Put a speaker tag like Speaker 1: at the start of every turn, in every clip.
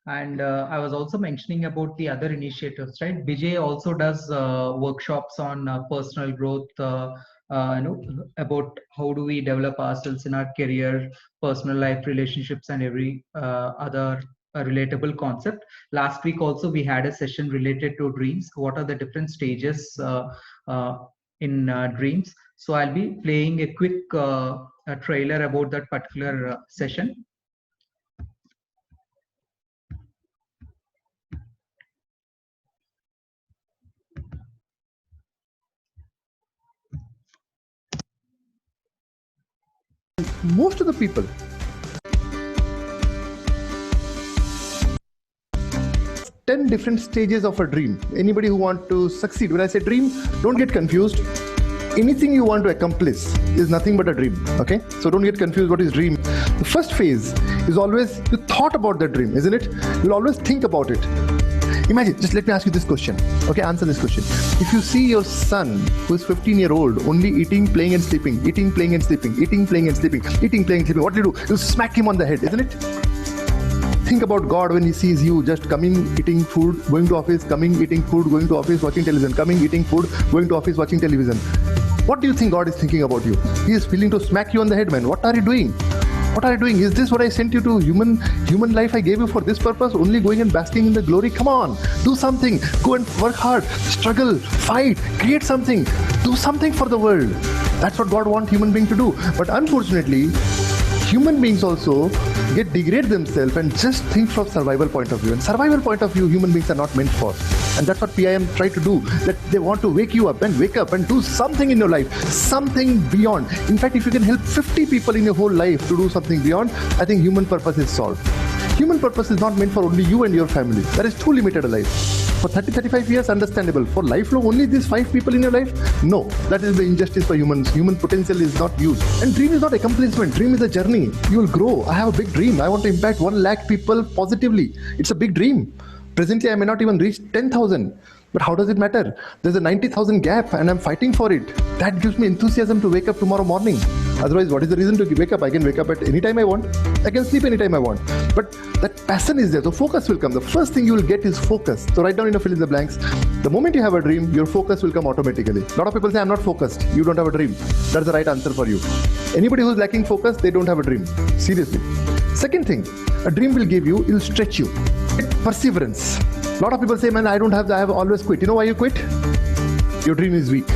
Speaker 1: And I was also mentioning about the other initiatives, right? Vijay also does workshops on personal growth, about how do we develop ourselves in our career, personal life, relationships, and every other relatable concept. Last week also we had a session related to dreams. What are the different stages uh, in dreams? So I'll be playing a quick a trailer about that particular session.
Speaker 2: Most of the people, 10 different stages of a dream. Anybody who want to succeed, when I say dream, don't get confused. Anything you want to accomplish is nothing but a dream. Okay, so don't get confused. What is dream? The first phase is always you thought about the dream, isn't it? You'll always think about it. Imagine, just let me ask you this question. Okay, answer this question. If you see your son who is 15-year-old only eating, playing and sleeping, eating, playing and sleeping, eating, playing and sleeping, eating, playing and sleeping, what do you do? You smack him on the head, isn't it? Think about God when he sees you just coming, eating food, going to office, coming, eating food, going to office, watching television, coming, eating food, going to office, watching television. What do you think God is thinking about you? He is willing to smack you on the head, man. What are you doing? What are you doing? Is this what I sent you to? Human life I gave you for this purpose? Only going and basking in the glory? Come on, do something. Go and work hard, struggle, fight, create something. Do something for the world. That's what God wants human being to do. But unfortunately, human beings also degrade themselves and just think from survival point of view. And survival point of view, human beings are not meant for. And that's what PIM try to do. That they want to wake you up and wake up and do something in your life, something beyond. In fact, if you can help 50 people in your whole life to do something beyond, I think human purpose is solved. Human purpose is not meant for only you and your family. That is too limited a life. For 30-35 years, understandable. For lifelong, only these 5 people in your life? No. That is the injustice for humans. Human potential is not used. And dream is not accomplishment. Dream is a journey. You will grow. I have a big dream. I want to impact 1 lakh people positively. It's a big dream. Presently, I may not even reach 10,000. But how does it matter? There's a 90,000 gap and I'm fighting for it. That gives me enthusiasm to wake up tomorrow morning. Otherwise, what is the reason to wake up? I can wake up at any time I want. I can sleep anytime I want. But that passion is there. So focus will come. The first thing you will get is focus. So write down in a fill in the blanks. The moment you have a dream, your focus will come automatically. A lot of people say, I'm not focused. You don't have a dream. That's the right answer for you. Anybody who's lacking focus, they don't have a dream. Seriously. Second thing, a dream will give you, it'll stretch you. Perseverance. A lot of people say, man, I have always quit. You know why you quit? Your dream is weak.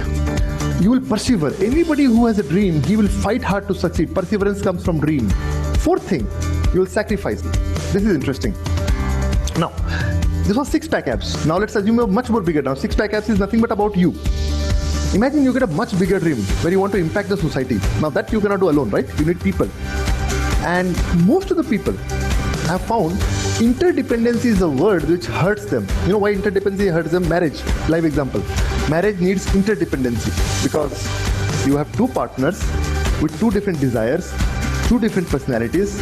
Speaker 2: You will persevere. Anybody who has a dream, he will fight hard to succeed. Perseverance comes from dream. Fourth thing, you will sacrifice. This is interesting. Now, this was 6-pack abs. Now let's assume you're much more bigger. Now 6-pack abs is nothing but about you. Imagine you get a much bigger dream where you want to impact the society. Now that you cannot do alone, right? You need people. And most of the people have found interdependency is a word which hurts them. You know why interdependency hurts them? Marriage. Live example. Marriage needs interdependency because you have 2 partners with 2 different desires, 2 different personalities,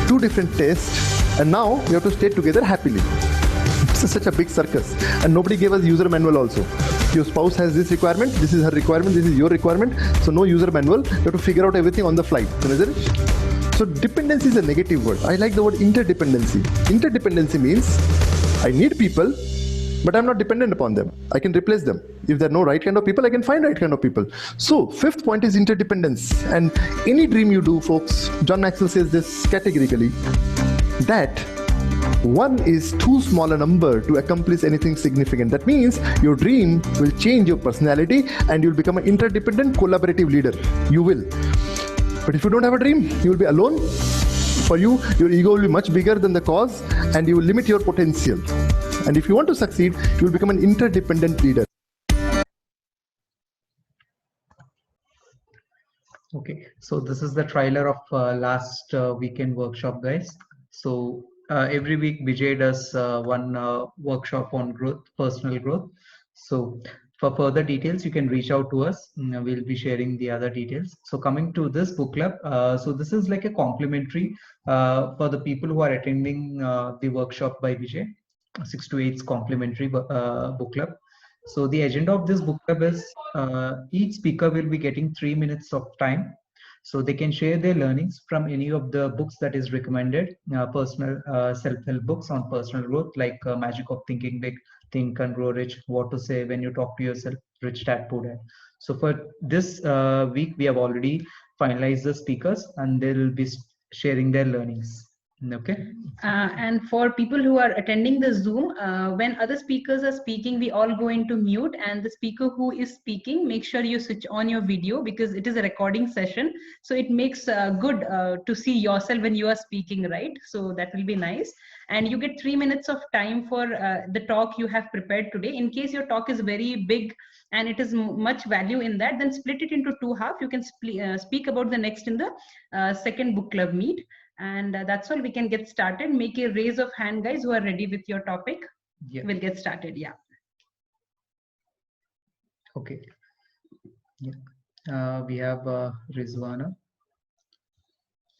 Speaker 2: 2 different tastes, and now you have to stay together happily. It's such a big circus. And nobody gave us user manual also. Your spouse has this requirement, this is her requirement, this is your requirement. So no user manual. You have to figure out everything on the fly. Isn't it? So dependency is a negative word. I like the word interdependency. Interdependency means I need people, but I'm not dependent upon them. I can replace them. If there are no right kind of people, I can find right kind of people. So 5th point is interdependence. And any dream you do, folks, John Maxwell says this categorically, that 1 is too small a number to accomplish anything significant. That means your dream will change your personality and you'll become an interdependent collaborative leader. You will. But if you don't have a dream, you will be alone. For you, your ego will be much bigger than the cause and you will limit your potential. And if you want to succeed, you will become an interdependent leader.
Speaker 1: Okay, so this is the trailer of last weekend workshop, guys. So every week Vijay does one workshop on growth, personal growth. So for further details, you can reach out to us. We'll be sharing the other details. So coming to this book club, so this is like a complimentary for the people who are attending the workshop by Vijay. 6 to 8 complimentary book club. So the agenda of this book club is each speaker will be getting 3 minutes of time So they can share their learnings from any of the books that is recommended, personal self-help books on personal growth, like Magic of Thinking Big, Think and Grow Rich, What to Say When You Talk to Yourself, Rich Dad Poor Dad. So for this week, we have already finalized the speakers and they'll be sharing their learnings. Okay.
Speaker 3: And for people who are attending the Zoom, when other speakers are speaking, we all go into mute, and the speaker who is speaking, make sure you switch on your video because it is a recording session. So it makes good to see yourself when you are speaking, right? So that will be nice. And you get 3 minutes of time for the talk you have prepared today. In case your talk is very big and it is much value in that, then split it into 2 halves. You can speak about the next in the second book club meet. And that's all. We can get started. Make a raise of hand, guys, who are ready with your topic.
Speaker 1: Yeah.
Speaker 3: We'll get started. Yeah.
Speaker 1: Okay. Yeah. We have Rizwana.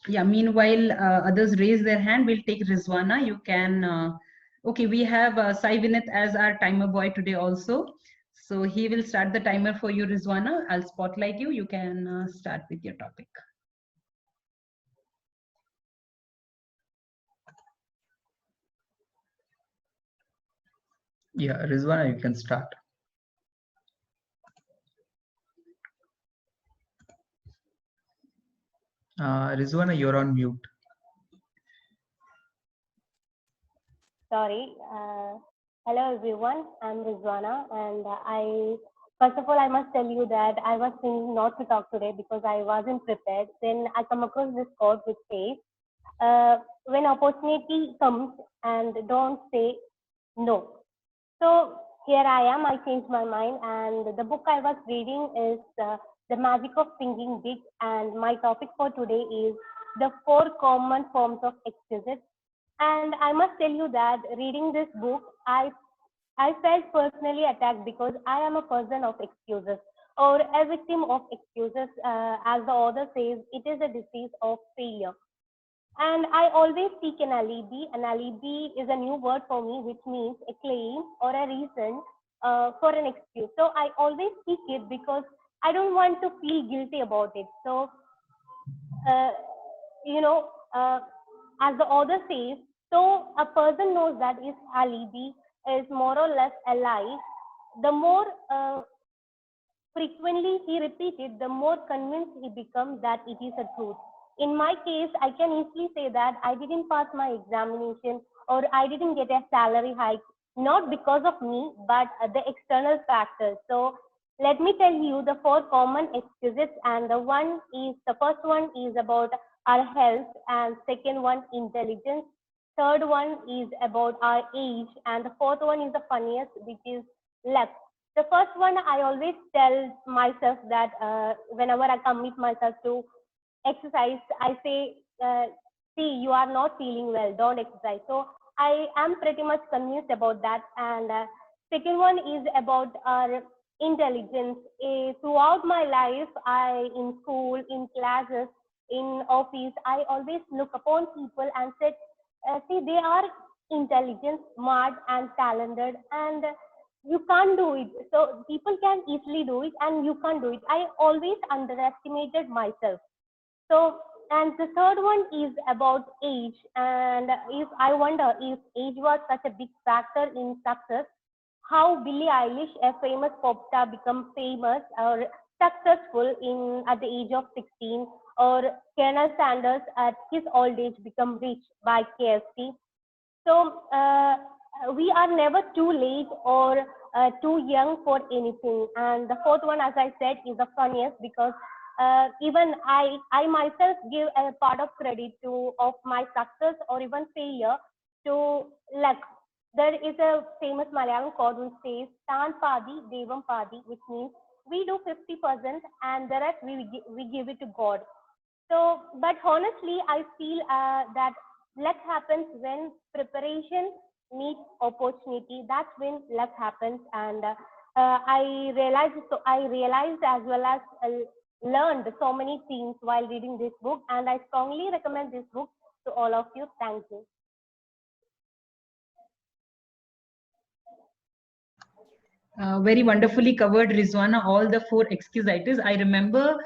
Speaker 3: Yeah. Meanwhile, others raise their hand. We'll take Rizwana. You can. Okay. We have Sai Vinith as our timer boy today also. So he will start the timer for you, Rizwana. I'll spotlight you. You can start with your topic.
Speaker 1: Yeah, Rizwana, you can start. Rizwana, you're on mute.
Speaker 4: Sorry. Hello, everyone. I'm Rizwana, and first of all, I must tell you that I was thinking not to talk today because I wasn't prepared. Then I come across this quote which says, when opportunity comes and don't say no. So here I am, I changed my mind, and the book I was reading is The Magic of Thinking Big, and my topic for today is the 4 common forms of excuses. And I must tell you that reading this book, I felt personally attacked because I am a person of excuses or a victim of excuses. As the author says, it is a disease of failure. And I always seek an alibi. An alibi is a new word for me, which means a claim or a reason for an excuse. So I always seek it because I don't want to feel guilty about it. So, as the author says, so a person knows that his alibi is more or less a lie. The more frequently he repeats it, the more convinced he becomes that it is a truth. In my case, I can easily say that I didn't pass my examination or I didn't get a salary hike, not because of me, but the external factors. So let me tell you the 4 common excuses, and the first one is about our health, and second one, intelligence. Third one is about our age, and the fourth one is the funniest, which is luck. The first one, I always tell myself that whenever I commit myself to exercise, I say, see, you are not feeling well, don't exercise. So I am pretty much convinced about that. And second one is about our intelligence. Throughout my life, in school, in classes, in office, I always look upon people and said, see, they are intelligent, smart, and talented, and you can't do it. So people can easily do it, and you can't do it. I always underestimated myself. So, and the third one is about age. And if I wonder if age was such a big factor in success, how Billie Eilish, a famous pop star, become famous or successful at the age of 16, or Colonel Sanders at his old age become rich by KFC. So we are never too late or too young for anything. And the fourth one, as I said, is the funniest because even I myself give a part of credit of my success or even failure to luck. There is a famous Malayalam quote which says "Tan Padi, Devam Padi," which means we do 50% and the rest we give it to God. So, but honestly, I feel that luck happens when preparation meets opportunity. That's when luck happens, and I realized as well as learned so many things while reading this book, and I strongly recommend this book to all of you. Thank you.
Speaker 3: Very wonderfully covered, Rizwana, all the 4 excusitis. I remember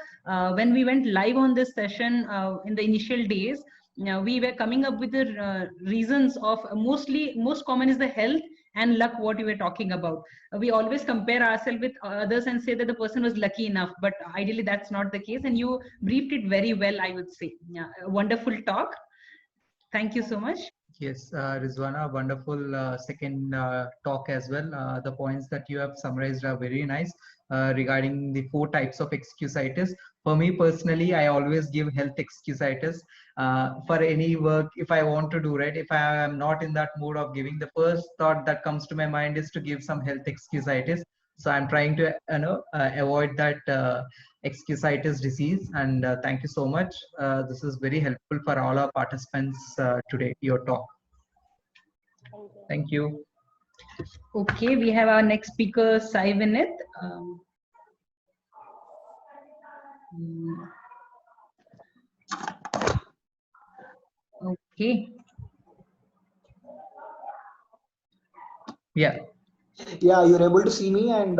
Speaker 3: when we went live on this session in the initial days, we were coming up with the reasons of most common is the health and luck, what you were talking about. We always compare ourselves with others and say that the person was lucky enough, but ideally that's not the case. And you briefed it very well, I would say. Yeah, a wonderful talk. Thank you so much.
Speaker 1: Yes, Rizwana, wonderful second talk as well. The points that you have summarized are very nice regarding the 4 types of excusitis. For me personally, I always give health excusitis for any work if I want to do, right? If I am not in that mood of giving, the first thought that comes to my mind is to give some health excusitis. So I'm trying to avoid that excusitis disease. And thank you so much. This is very helpful for all our participants today, your talk.
Speaker 4: Thank you.
Speaker 1: Thank you.
Speaker 3: Okay, we have our next speaker, Sai Vinith. Okay.
Speaker 1: Yeah.
Speaker 5: Yeah, you're able to see me and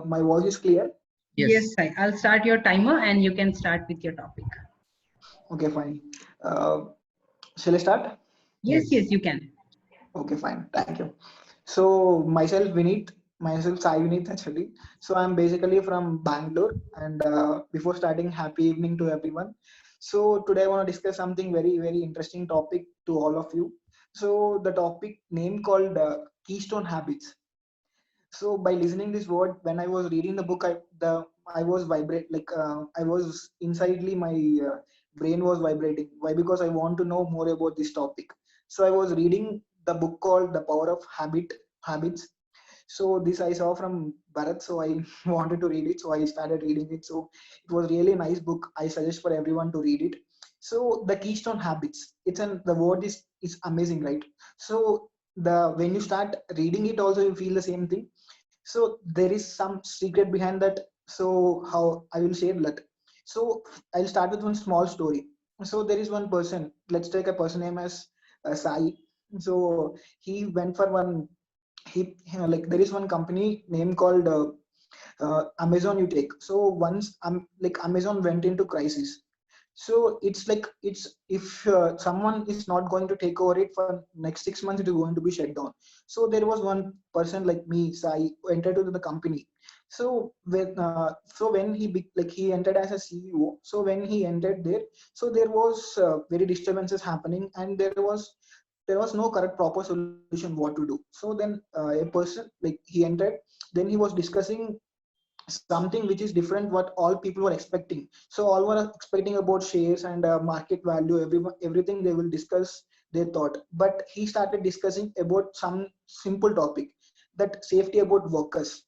Speaker 5: my voice is clear.
Speaker 3: Yes, Sai. I'll start your timer and you can start with your topic.
Speaker 5: Okay, fine. Shall I start?
Speaker 3: Yes, yes, you can.
Speaker 5: Okay, fine. Thank you. So myself Sai Vinith actually. So I'm basically from Bangalore, and before starting, happy evening to everyone. So today I want to discuss something very, very interesting topic to all of you. So the topic name called Keystone Habits. So by listening this word, when I was reading the book, I was vibrate like I was insidely my brain was vibrating. Why? Because I want to know more about this topic. So I was reading the book called The Power of Habits. So this I saw from Bharat, so I wanted to read it, so I started reading it. So it was really a nice book. I suggest for everyone to read it. So the Keystone Habits, the word is amazing, right? So the when you start reading it, also you feel the same thing. So there is some secret behind that. So how I will share that. So I'll start with one small story. So there is one person. Let's take a person name as Sai. So he went for one like there is one company name called Amazon you take. So once like Amazon went into crisis. So it's like it's if someone is not going to take over it for next 6 months, it is going to be shut down. So there was one person like me, Sai, who entered into the company. So when he entered as a CEO. So when he entered there, so there was very disturbances happening, and there was no correct proper solution what to do. So then a person like he entered, then he was discussing something which is different what all people were expecting. So all were expecting about shares and market value, everything they will discuss their thought, but he started discussing about some simple topic, that safety about workers.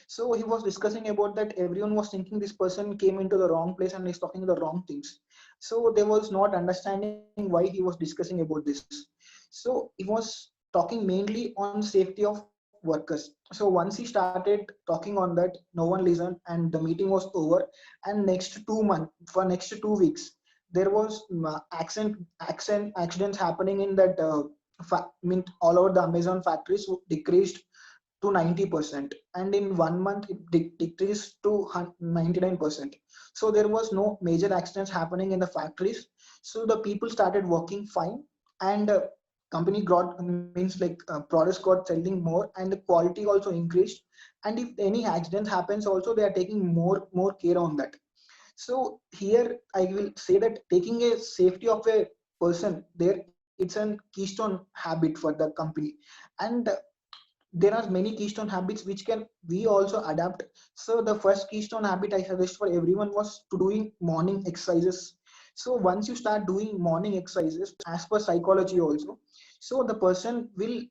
Speaker 5: So he was discussing about that everyone was thinking this person came into the wrong place and is talking the wrong things. So they was not understanding why he was discussing about this. So he was talking mainly on safety of workers. So once he started talking on that, no one listened and the meeting was over. And next 2 weeks, there was accidents happening in that all over the Amazon factories decreased to 90%, and in 1 month it decreased to 99%. So there was no major accidents happening in the factories. So the people started working fine, and company got means like products got selling more, and the quality also increased. And if any accident happens also, they are taking more care on that. So here I will say that taking a safety of a person there, it's an keystone habit for the company. And there are many keystone habits which can we also adapt. So the first keystone habit I suggest for everyone was to doing morning exercises. So once you start doing morning exercises, as per psychology also, so the person will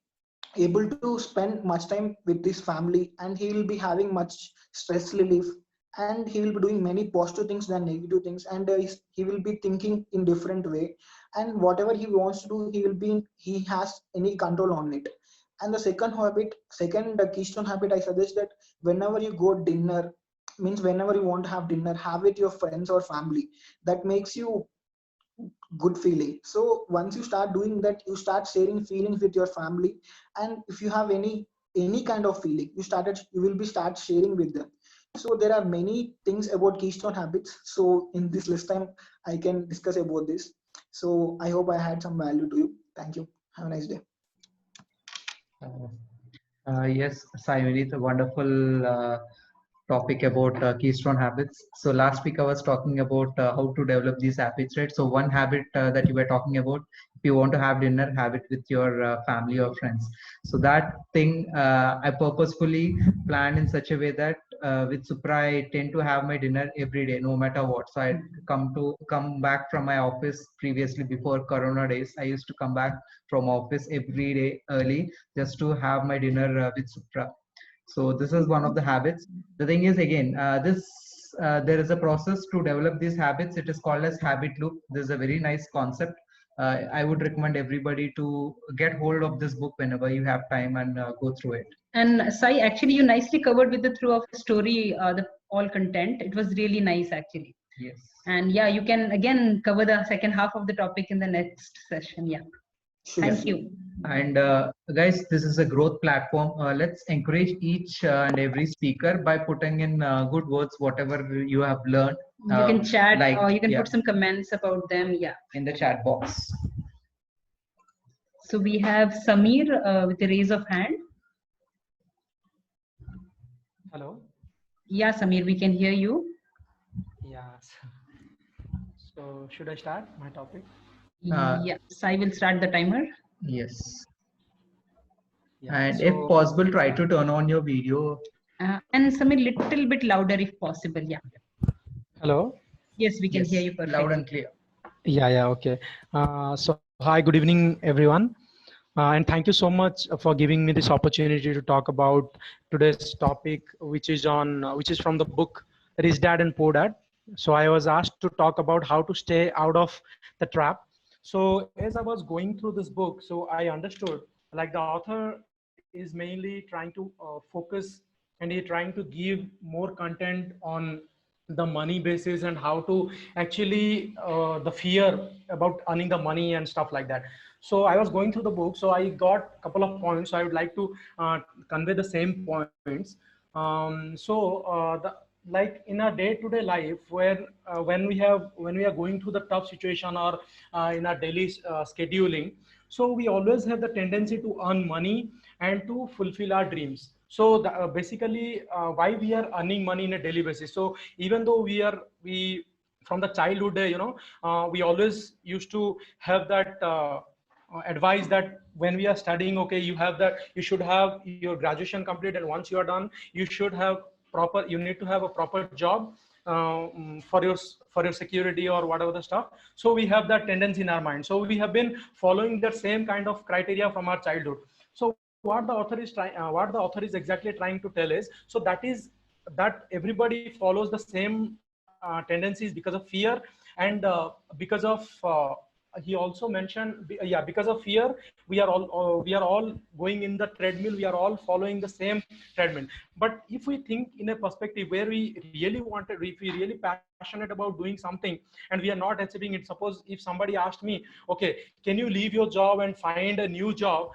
Speaker 5: able to spend much time with his family, and he will be having much stress relief, and he will be doing many positive things than negative things, and he will be thinking in different way, and whatever he wants to do, he has any control on it. And the second keystone habit I suggest that whenever you go dinner, means whenever you want to have dinner, have with your friends or family. That makes you good feeling. So once you start doing that, you start sharing feelings with your family. And if you have any kind of feeling, you will be start sharing with them. So there are many things about Keystone Habits. So in this list time, I can discuss about this. So I hope I had some value to you. Thank you. Have a nice day.
Speaker 1: Yes, Sai Vineet, a wonderful topic about Keystone Habits. So last week I was talking about how to develop these habits, right? So one habit that you were talking about, if you want to have dinner, have it with your family or friends. So that thing I purposefully planned in such a way that with Supra I tend to have my dinner every day, no matter what. So I come back from my office previously before Corona days. I used to come back from office every day early just to have my dinner with Supra. So this is one of the habits. The thing is, again, there is a process to develop these habits. It is called as habit loop. This is a very nice concept. I would recommend everybody to get hold of this book whenever you have time and go through it.
Speaker 3: And Sai, actually, you nicely covered with the through of the story, the all content. It was really nice, actually.
Speaker 1: Yes.
Speaker 3: And yeah, you can again cover the second half of the topic in the next session. Yeah.
Speaker 5: Sure.
Speaker 3: Thank you.
Speaker 1: And guys, this is a growth platform. Let's encourage each and every speaker by putting in good words, whatever you have learned.
Speaker 3: You can chat,
Speaker 1: like,
Speaker 3: or you can
Speaker 1: yeah,
Speaker 3: put some comments about them. Yeah.
Speaker 1: in the chat box.
Speaker 3: So we have Samir with a raise of hand.
Speaker 6: Hello.
Speaker 3: Yeah, Samir, we can hear you.
Speaker 6: Yes. So should I start my topic?
Speaker 3: Yeah, Sai will start the timer.
Speaker 1: Yes.
Speaker 6: Yeah.
Speaker 1: And
Speaker 6: so,
Speaker 1: if possible, try to turn on your video.
Speaker 3: And Samir, little bit louder if possible. Yeah.
Speaker 6: hello.
Speaker 3: Yes, we can
Speaker 1: Yes,
Speaker 3: hear you perfectly.
Speaker 1: loud and clear.
Speaker 6: Yeah. Okay. So hi, good evening, everyone. And thank you so much for giving me this opportunity to talk about today's topic, which is from the book Rich Dad and Poor Dad. So I was asked to talk about how to stay out of the trap. So as I was going through this book, so I understood like the author is mainly trying to focus, and he's trying to give more content on the money basis and how to actually the fear about earning the money and stuff like that. So I was going through the book, so I got a couple of points. So I would like to convey the same points. Like in our day-to-day life, where when we are going through the tough situation, or in our daily scheduling, so we always have the tendency to earn money and to fulfill our dreams. So basically why we are earning money in a daily basis. So even though we from the childhood, we always used to have that advice that when we are studying, okay, you should have your graduation complete, and once you are done, you need to have a proper job for your security or whatever the stuff. So we have that tendency in our mind. So we have been following that same kind of criteria from our childhood. So what the author is exactly trying to tell is, so that everybody follows the same tendencies because of fear, and because of he also mentioned, because of fear, we are all going in the treadmill. We are all following the same treadmill. But if we think in a perspective where if we really passionate about doing something and we are not achieving it, suppose if somebody asked me, okay, can you leave your job and find a new job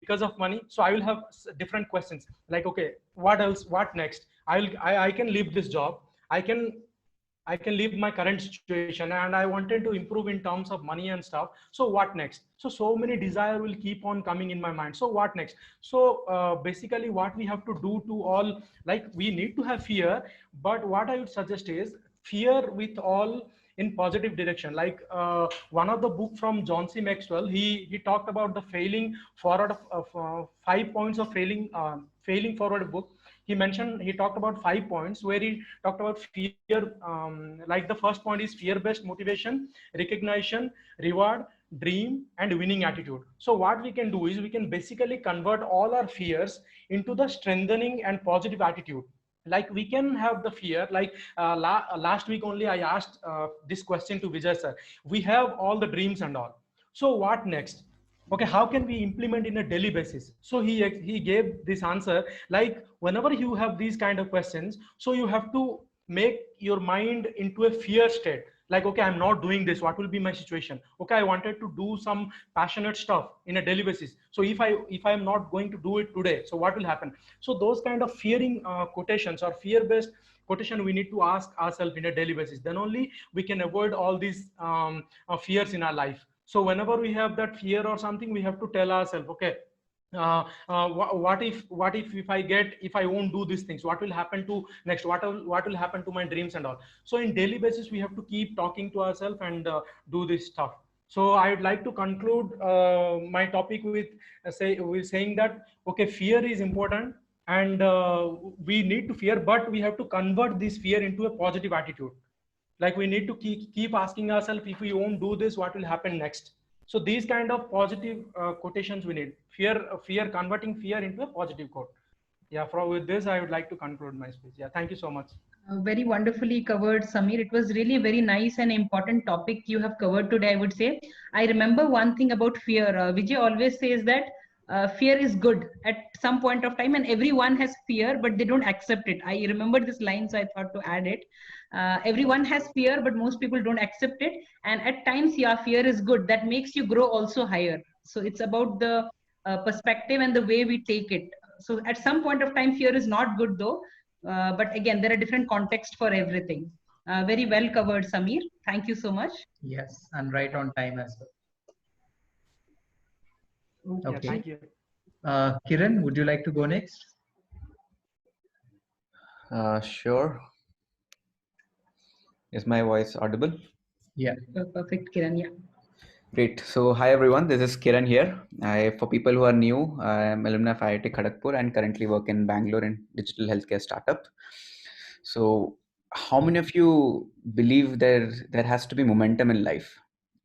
Speaker 6: because of money? So I will have different questions like, okay, what else? What next? I can leave this job. I can leave my current situation, and I wanted to improve in terms of money and stuff. So what next? So many desire will keep on coming in my mind. So what next? So basically what we have to do to all, like, we need to have fear, but what I would suggest is fear with all in positive direction. Like one of the book from John C. Maxwell, he talked about the failing forward of 5 points of failing forward book. He talked about 5 points where he talked about fear. Like the first point is fear-based motivation, recognition, reward, dream, and winning attitude. So what we can do is we can basically convert all our fears into the strengthening and positive attitude. Like we can have the fear, like last week only I asked this question to Vijay sir. We have all the dreams and all. So what next? Okay, how can we implement in a daily basis? So he gave this answer, like whenever you have these kind of questions, so you have to make your mind into a fear state. Like, okay, I'm not doing this, what will be my situation? Okay, I wanted to do some passionate stuff in a daily basis, so if I'm not going to do it today, so what will happen? So those kind of fearing quotations or fear based quotation we need to ask ourselves in a daily basis, then only we can avoid all these fears in our life. So whenever we have that fear or something, we have to tell ourselves, okay, what if I won't do these things, what will happen to next, what will happen to my dreams and all. So in daily basis we have to keep talking to ourselves and do this stuff. So I would like to conclude my topic with saying that, okay, fear is important, and we need to fear, but we have to convert this fear into a positive attitude. Like, we need to keep asking ourselves, if we won't do this, what will happen next? So these kind of positive quotations we need. Fear, converting fear into a positive quote. Yeah, with this, I would like to conclude my speech. Yeah, thank you so much.
Speaker 3: Very wonderfully covered, Samir. It was really a very nice and important topic you have covered today, I would say. I remember one thing about fear. Vijay always says that fear is good at some point of time, and everyone has fear, but they don't accept it. I remember this line, so I thought to add it. Everyone has fear, but most people don't accept it. And at times, yeah, fear is good. That makes you grow also higher. So it's about the perspective and the way we take it. So at some point of time, fear is not good though. But again, there are different contexts for everything. Very well covered, Samir. Thank you so much.
Speaker 1: Yes, and right on time as well. Okay.
Speaker 6: Yeah, thank you.
Speaker 1: Kiran, would you like to go next?
Speaker 7: Sure. Is my voice audible?
Speaker 1: Yeah.
Speaker 3: Perfect, Kiran. Yeah.
Speaker 7: Great. So hi everyone, this is Kiran here. For people who are new, I am alumni of IIT Kharagpur and currently work in Bangalore in digital healthcare startup. So how many of you believe there has to be momentum in life?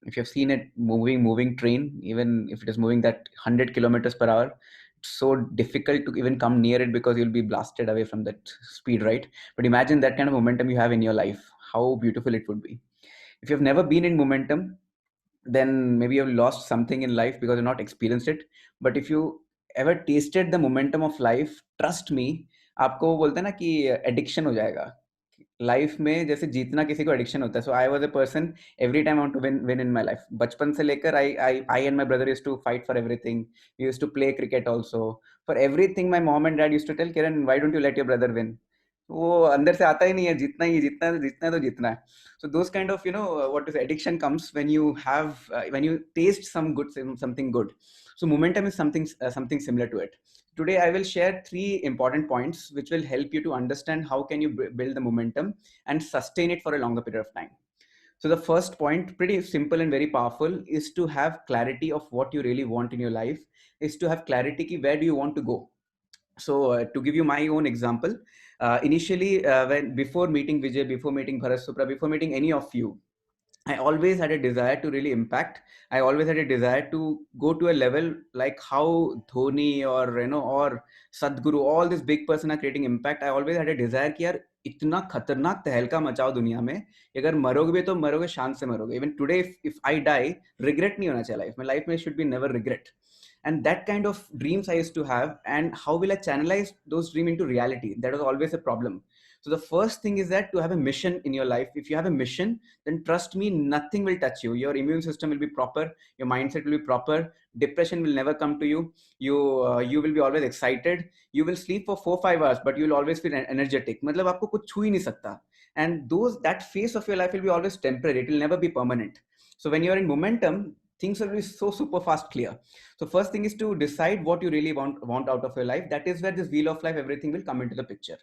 Speaker 7: If you've seen it moving train, even if it is moving that 100 kilometers per hour, it's so difficult to even come near it because you'll be blasted away from that speed, right? But imagine that kind of momentum you have in your life, how beautiful it would be. If you've never been in momentum, then maybe you've lost something in life because you've not experienced it. But if you ever tasted the momentum of life, trust me, आपको वो बोलते हैं ना कि addiction हो जाएगा life में, जैसे जीतना किसी को एडिक्शन होता है. So I was a person, every time I want to win in my life. बचपन से लेकर I and my brother used to fight for everything. We used to play cricket also. For everything my mom and dad used to tell, Kiran why don't you let your brother win. वो अंदर से आता ही नहीं है, जीतना तो जीतना है. So those kind of, what is addiction comes when you have when you taste something good. So momentum is something similar to it. Today I will share 3 important points which will help you to understand how can you build the momentum and sustain it for a longer period of time. So the first point, pretty simple and very powerful, is to have clarity of what you really want in your life, is to have clarity ki where do you want to go. So to give you my own example, initially before meeting Vijay, before meeting Bharat Supra, before meeting any of you, I always had a desire to really impact. I always had a desire to go to a level like how Dhoni or Sadhguru, all these big person are creating impact. I always had a desire कि यार इतना खतरनाक तहलका मचाओ दुनिया में, अगर मरोगे भी तो मरोगे शान से मरोगे. Even today, if I die, regret नहीं होना चाहिए life. My life में should be never regret. And that kind of dreams I used to have, and how will I channelize those dreams into reality? That was always a problem. So the first thing is that to have a mission in your life. If you have a mission, then trust me, nothing will touch you. Your immune system will be proper. Your mindset will be proper. Depression will never come to you. You will be always excited. You will sleep for 4-5 hours, but you will always feel energetic. मतलब आपको कुछ छू ही नहीं सकता. And that phase of your life will be always temporary. It will never be permanent. So when you are in momentum, things will be so super fast clear. So first thing is to decide what you really want out of your life. That is where this wheel of life, everything will come into the picture.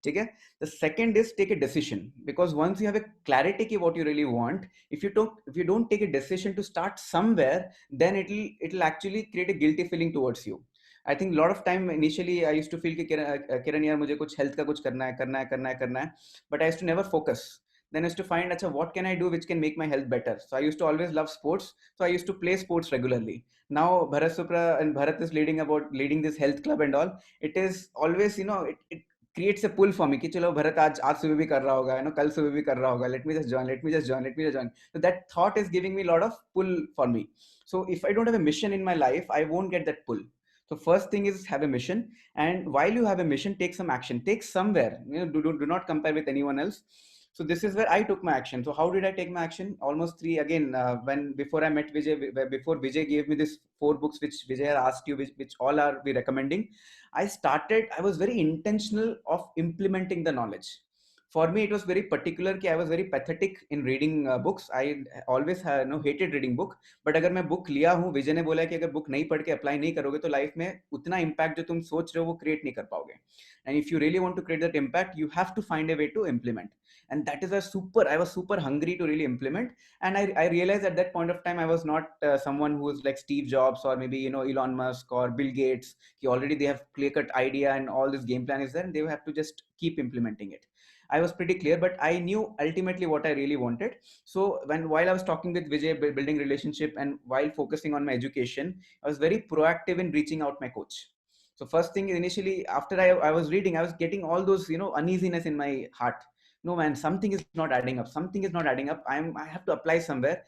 Speaker 7: Okay? The second is take a decision, because once you have a clarity of what you really want, if you don't take a decision to start somewhere, then it'll actually create a guilty feeling towards you. I think a lot of time initially I used to feel कि किरण यार मुझे कुछ health का कुछ करना है, but I used to never focus. Then I used to find, what can I do which can make my health better? So I used to always love sports. So I used to play sports regularly. Now Bharat Supra and Bharat is leading this health club and all. It is always, it creates a pull for me. कि चलो भरत आज सुबह भी कर रहा होगा, कल सुबह भी कर रहा होगा. Let me just join. So that thought is giving me a lot of pull for me. So if I don't have a mission in my life, I won't get that pull. So first thing is have a mission, and while you have a mission, take some action. Take somewhere. Do not compare with anyone else. So this is where I took my action. So how did I take my action? Almost three again. When before I met Vijay, before Vijay gave me this 4 books which Vijay had asked you, which all are we recommending. I was very intentional of implementing the knowledge. For me, it was very particular कि I was very pathetic in reading books. I always hated reading book. But अगर मैं book लिया हूँ, विजय ने बोला कि अगर book नहीं पढ़ के apply नहीं करोगे तो life में उतना impact जो तुम सोच रहे हो वो create नहीं कर पाओगे. And if you really want to create that impact, you have to find a way to implement. And that is I was super hungry to really implement. And I realized at that point of time, I was not someone who was like Steve Jobs or maybe, Elon Musk or Bill Gates. Already they have clear cut idea and all this game plan is there and they have to just keep implementing it. I was pretty clear, but I knew ultimately what I really wanted. So while I was talking with Vijay, building relationship and while focusing on my education, I was very proactive in reaching out my coach. So first thing initially, after I was reading, I was getting all those, uneasiness in my heart. No man, something is not adding up. Something is not adding up. I have to apply somewhere.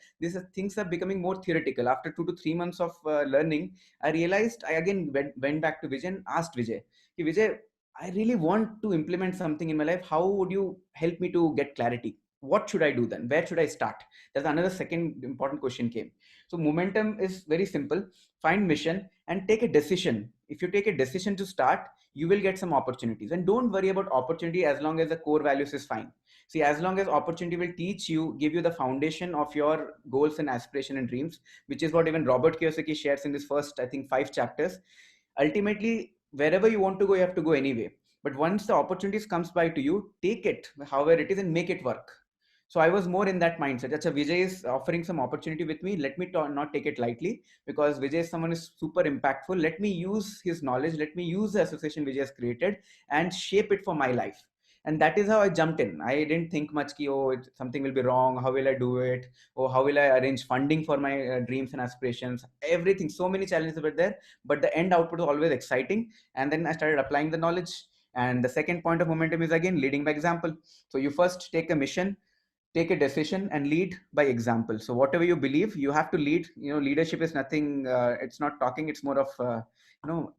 Speaker 7: Things are becoming more theoretical. After 2 to 3 months of learning, I realized I again went back to Vijay and asked Vijay, Vijay, I really want to implement something in my life. How would you help me to get clarity? What should I do then? Where should I start? That's another second important question came. So momentum is very simple. Find mission and take a decision. If you take a decision to start, you will get some opportunities. And don't worry about opportunity as long as the core values is fine. See, as long as opportunity will teach you, give you the foundation of your goals and aspiration and dreams, which is what even Robert Kiyosaki shares in this first, I think, 5 chapters. Ultimately, wherever you want to go, you have to go anyway. But once the opportunities comes by to you, take it, however it is, and make it work. So I was more in that mindset. Achha, Vijay is offering some opportunity with me. Let me not take it lightly because Vijay is someone who is super impactful. Let me use his knowledge. Let me use the association Vijay has created and shape it for my life. And that is how I jumped in. I didn't think much ki, something will be wrong. How will I do it? Or how will I arrange funding for my dreams and aspirations? Everything. So many challenges were there, but the end output was always exciting. And then I started applying the knowledge. And the second point of momentum is again leading by example. So you first take a mission, take a decision and lead by example. So whatever you believe, you have to lead. Leadership is nothing, it's not talking, it's more of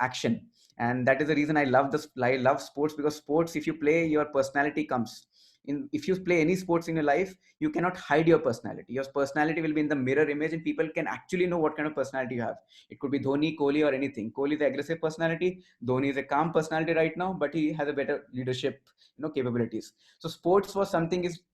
Speaker 7: action. And that is the reason I love sports, because sports, if you play, your personality comes in. If you play any sports in your life, you cannot hide your personality. Your personality will be in the mirror image and people can actually know what kind of personality you have. It could be Dhoni, Kohli or anything. Kohli is the aggressive personality. Dhoni is a calm personality right now, but he has a better leadership capabilities. So sports was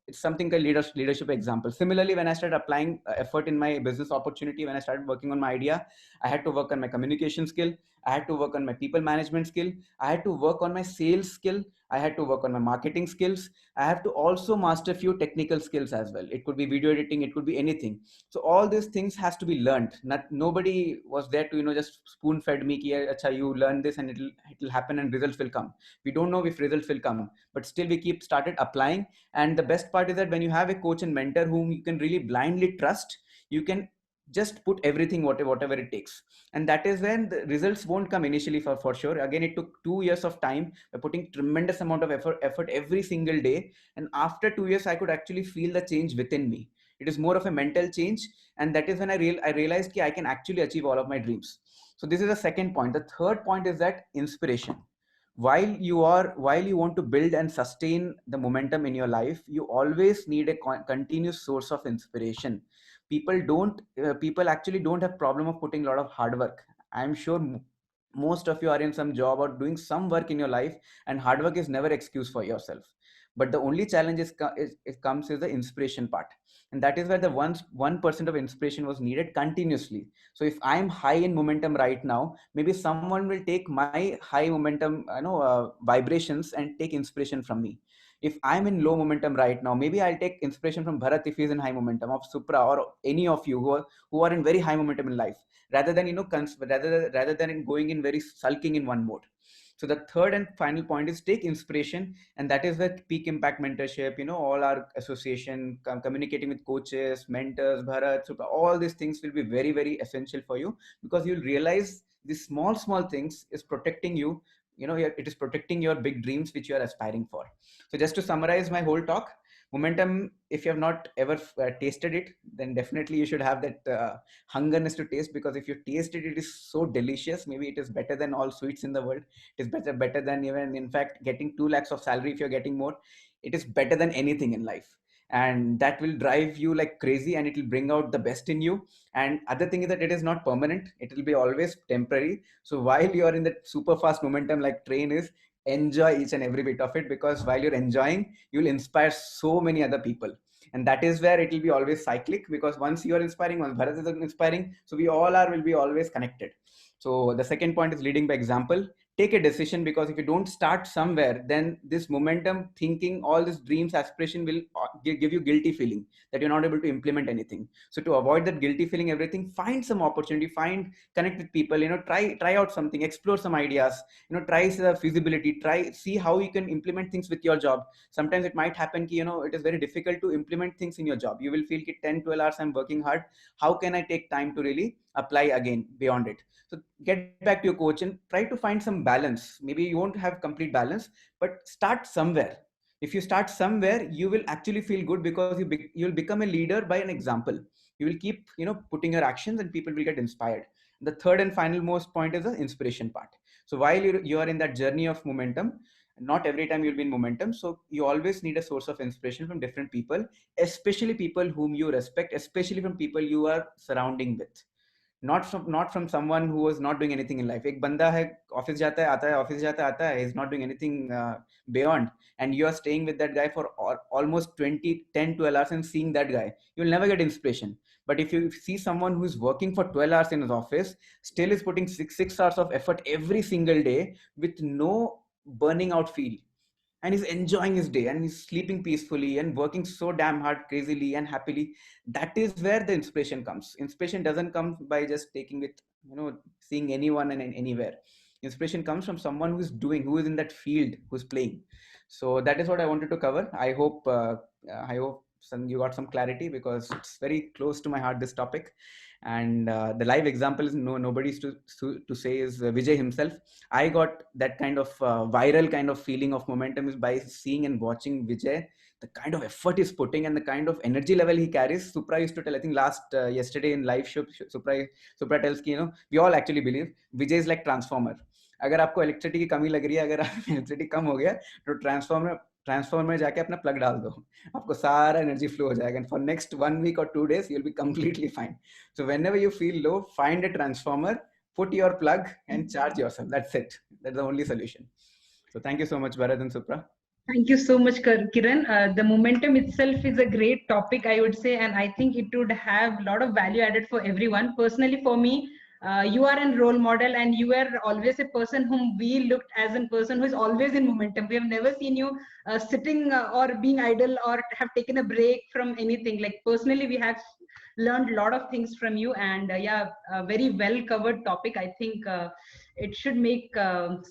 Speaker 7: it's something called leadership example. Similarly, when I started applying effort in my business opportunity, when I started working on my idea, I had to work on my communication skill. I had to work on my people management skill. I had to work on my sales skill. I had to work on my marketing skills. I have to also master a few technical skills as well. It could be video editing. It could be anything. So all these things has to be learned. Nobody was there to just spoon fed me ki, acha, you learn this and it'll happen and results will come. We don't know if results will come, but still we started applying. And the best part is that when you have a coach and mentor whom you can really blindly trust, you can just put everything, whatever it takes. And that is when the results won't come initially for sure. Again, it took 2 years of time by putting tremendous amount of effort every single day. And after 2 years, I could actually feel the change within me. It is more of a mental change. And that is when I realized that I can actually achieve all of my dreams. So this is the second point. The third point is that inspiration. While you want to build and sustain the momentum in your life, you always need a continuous source of inspiration. People actually don't have problem of putting a lot of hard work. I'm sure most of you are in some job or doing some work in your life, and hard work is never excuse for yourself. But the only challenge is the inspiration part. And that is where the 1% of inspiration was needed continuously. So if I'm high in momentum right now, maybe someone will take my high momentum vibrations and take inspiration from me. If I'm in low momentum right now, maybe I'll take inspiration from Bharat if he's in high momentum, of Supra or any of you who are in very high momentum in life, rather than rather than going in very sulking in one mode. So the third and final point is take inspiration, and that is where Peak Impact Mentorship, all our association, communicating with coaches, mentors, Bharat, Supra, all these things will be very, very essential for you, because you'll realize these small things is protecting you. It is protecting your big dreams which you are aspiring for. So just to summarize my whole talk, momentum, if you have not ever tasted it, then definitely you should have that hungerness to taste, because if you taste it, it is so delicious. Maybe it is better than all sweets in the world. It is better than even, in fact, getting 2 lakhs of salary if you're getting more. it is better than anything in life. And that will drive you like crazy, and it will bring out the best in you. And other thing is that it is not permanent, it will be always temporary. So while you are in that super fast momentum like train is, enjoy each and every bit of it, because while you're enjoying, you'll inspire so many other people. And that is where it will be always cyclic, because once you are inspiring, once Bharat is inspiring, so we all will be always connected. So the second point is leading by example. Take a decision, because if you don't start somewhere, then this momentum thinking, all this dreams, aspiration will give you guilty feeling that you're not able to implement anything. So to avoid that guilty feeling, everything, find some opportunity, connect with people, try out something, explore some ideas, try the feasibility, see how you can implement things with your job. Sometimes it might happen it is very difficult to implement things in your job. You will feel 10-12 hours I'm working hard, how can I take time to really apply again beyond it? So get back to your coach and try to find some balance. Maybe you won't have complete balance, but start somewhere. If you start somewhere, you will actually feel good, because you'll become a leader by an example. You will keep putting your actions, and people will get inspired. The third and final most point is the inspiration part. So while you are in that journey of momentum, not every time you'll be in momentum, so you always need a source of inspiration from different people, especially people whom you respect, especially from people you are surrounding with. Not from someone who was not doing anything in life. Ek banda hai, office jata hai, aata hai, office jata hai, aata hai, he's not doing anything beyond, and you are staying with that guy for almost 10-12 hours and seeing that guy, you'll never get inspiration. But if you see someone who's working for 12 hours in his office, still is putting 6 hours of effort every single day with no burning out feel, and he's enjoying his day, and he's sleeping peacefully and working so damn hard, crazily and happily, that is where the inspiration comes. Inspiration doesn't come by just taking with seeing anyone and anywhere. Inspiration comes from someone who is in that field, who's playing. So that is what I wanted to cover. I hope you got some clarity, because it's very close to my heart, this topic. And the live example is nobody's to say is Vijay himself. I got that kind of viral kind of feeling of momentum is by seeing and watching Vijay, the kind of effort he's putting and the kind of energy level he carries. Supra used to tell, I think yesterday in live show, Supra tells ki, we all actually believe Vijay is like transformer. अगर आपको electricity की कमी लग रही है, अगर electricity कम हो गया, तो ट्रांसफॉर्मर में जाके अपना प्लग डाल दो, आपको सारा एनर्जी फ्लो हो जाएगा, and for next 1 week or 2 days you'll be completely fine. So whenever you feel low, find a transformer, put your plug and charge yourself. That's it. That's the only solution. So thank you so much, Bharat and Supra.
Speaker 3: Thank you so much, Kiran. The momentum itself is a great topic, I would say, and I think it would have a lot of value added for everyone. Personally, for me, you are a role model, and you are always a person whom we looked as a person who is always in momentum. We have never seen you sitting or being idle or have taken a break from anything. Like personally, we have learned a lot of things from you, and a very well covered topic. I think it should make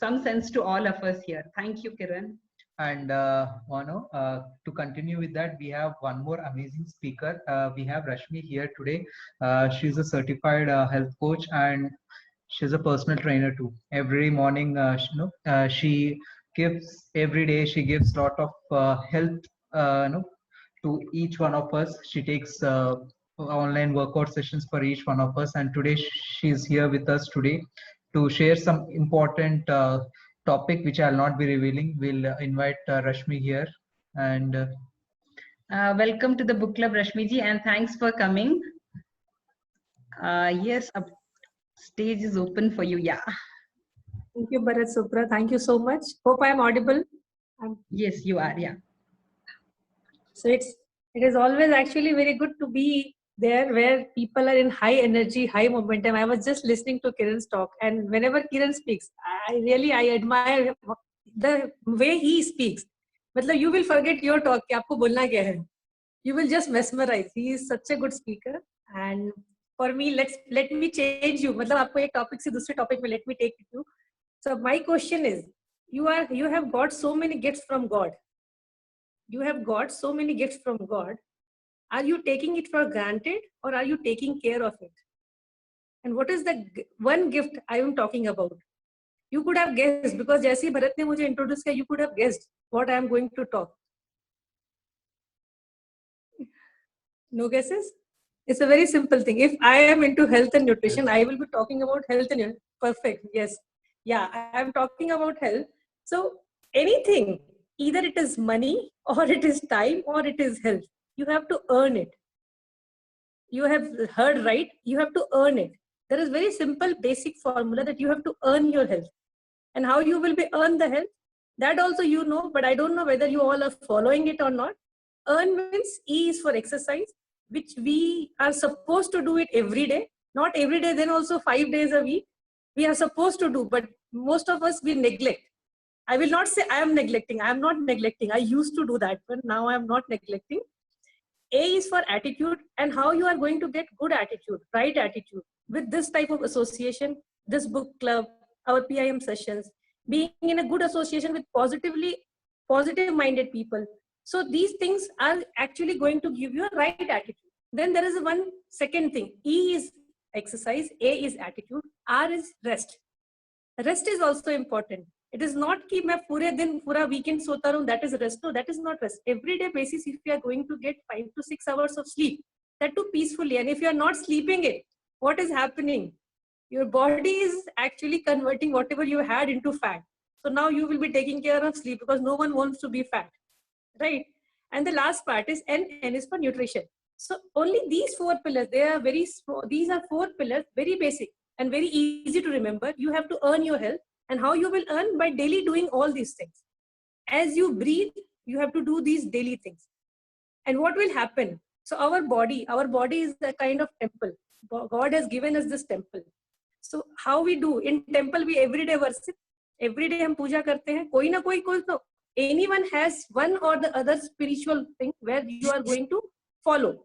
Speaker 3: some sense to all of us here. Thank you, Kiran.
Speaker 1: And to continue with that, we have one more amazing speaker. We have Rashmi here today. She's a certified health coach, and she's a personal trainer too. Every morning, she gives every day. She gives lot of help, to each one of us. She takes online workout sessions for each one of us, and today she's here with us today to share some important topic which I'll not be revealing. We'll invite Rashmi here, and
Speaker 3: welcome to the book club, Rashmi ji, and thanks for coming. Yes, stage is open for you. Yeah.
Speaker 8: Thank you, Bharat, Supra. Thank you so much. Hope I am audible.
Speaker 3: Yes, you are. Yeah.
Speaker 8: So it is always actually very good to be there where people are in high energy, high momentum. I was just listening to Kiran's talk, and whenever Kiran speaks, I admire the way he speaks. Matlab, you will forget your talk. कि आपको बोलना क्या है. You will just mesmerize. He is such a good speaker. And for me, let me change you. मतलब आपको एक topic से दूसरे topic में let me take you. So my question is, you have got so many gifts from God. You have got so many gifts from God. Are you taking it for granted, or are you taking care of it? And what is the one gift I am talking about? You could have guessed, because जैसे भरत ने मुझे introduce किया, you could have guessed what I am going to talk. No guesses? It's a very simple thing. If I am into health and nutrition, I will be talking about health and nutrition. Perfect. Yes. Yeah, I am talking about health. So anything, either it is money or it is time or it is health. You have to earn it. You have heard right, you have to earn it. There is very simple basic formula that you have to earn your health. And how you will be earn the health, that also you know, but I don't know whether you all are following it or not. Earn means E is for exercise, which we are supposed to do it every day. Not every day, then also 5 days a week. We are supposed to do, but most of us, we neglect. I will not say I am neglecting. I am not neglecting. I used to do that, but now I am not neglecting. A is for attitude, and how you are going to get good attitude, right attitude, with this type of association, this book club, our PIM sessions, being in a good association with positive-minded people. So these things are actually going to give you a right attitude. Then there is one second thing. E is exercise, A is attitude, R is rest. Rest is also important. It is not कि मैं पूरे दिन पूरा weekend सोता रहूं, that is rest. No, that is not rest. Everyday basis, if you are going to get 5 to 6 hours of sleep, that too peacefully, and if you are not sleeping it, what is happening? Your body is actually converting whatever you had into fat. So now you will be taking care of sleep because no one wants to be fat, right? And the last part is N is for nutrition. So only these 4 pillars, they are very small. These are 4 pillars, very basic and very easy to remember. You have to earn your health. And how you will earn? By daily doing all these things. As you breathe, you have to do these daily things. And what will happen? So our body is a kind of temple. God has given us this temple. So how we do? In temple, we everyday worship. Every day हम पूजा करते हैं. कोई ना कोई तो anyone has one or the other spiritual thing where you are going to follow.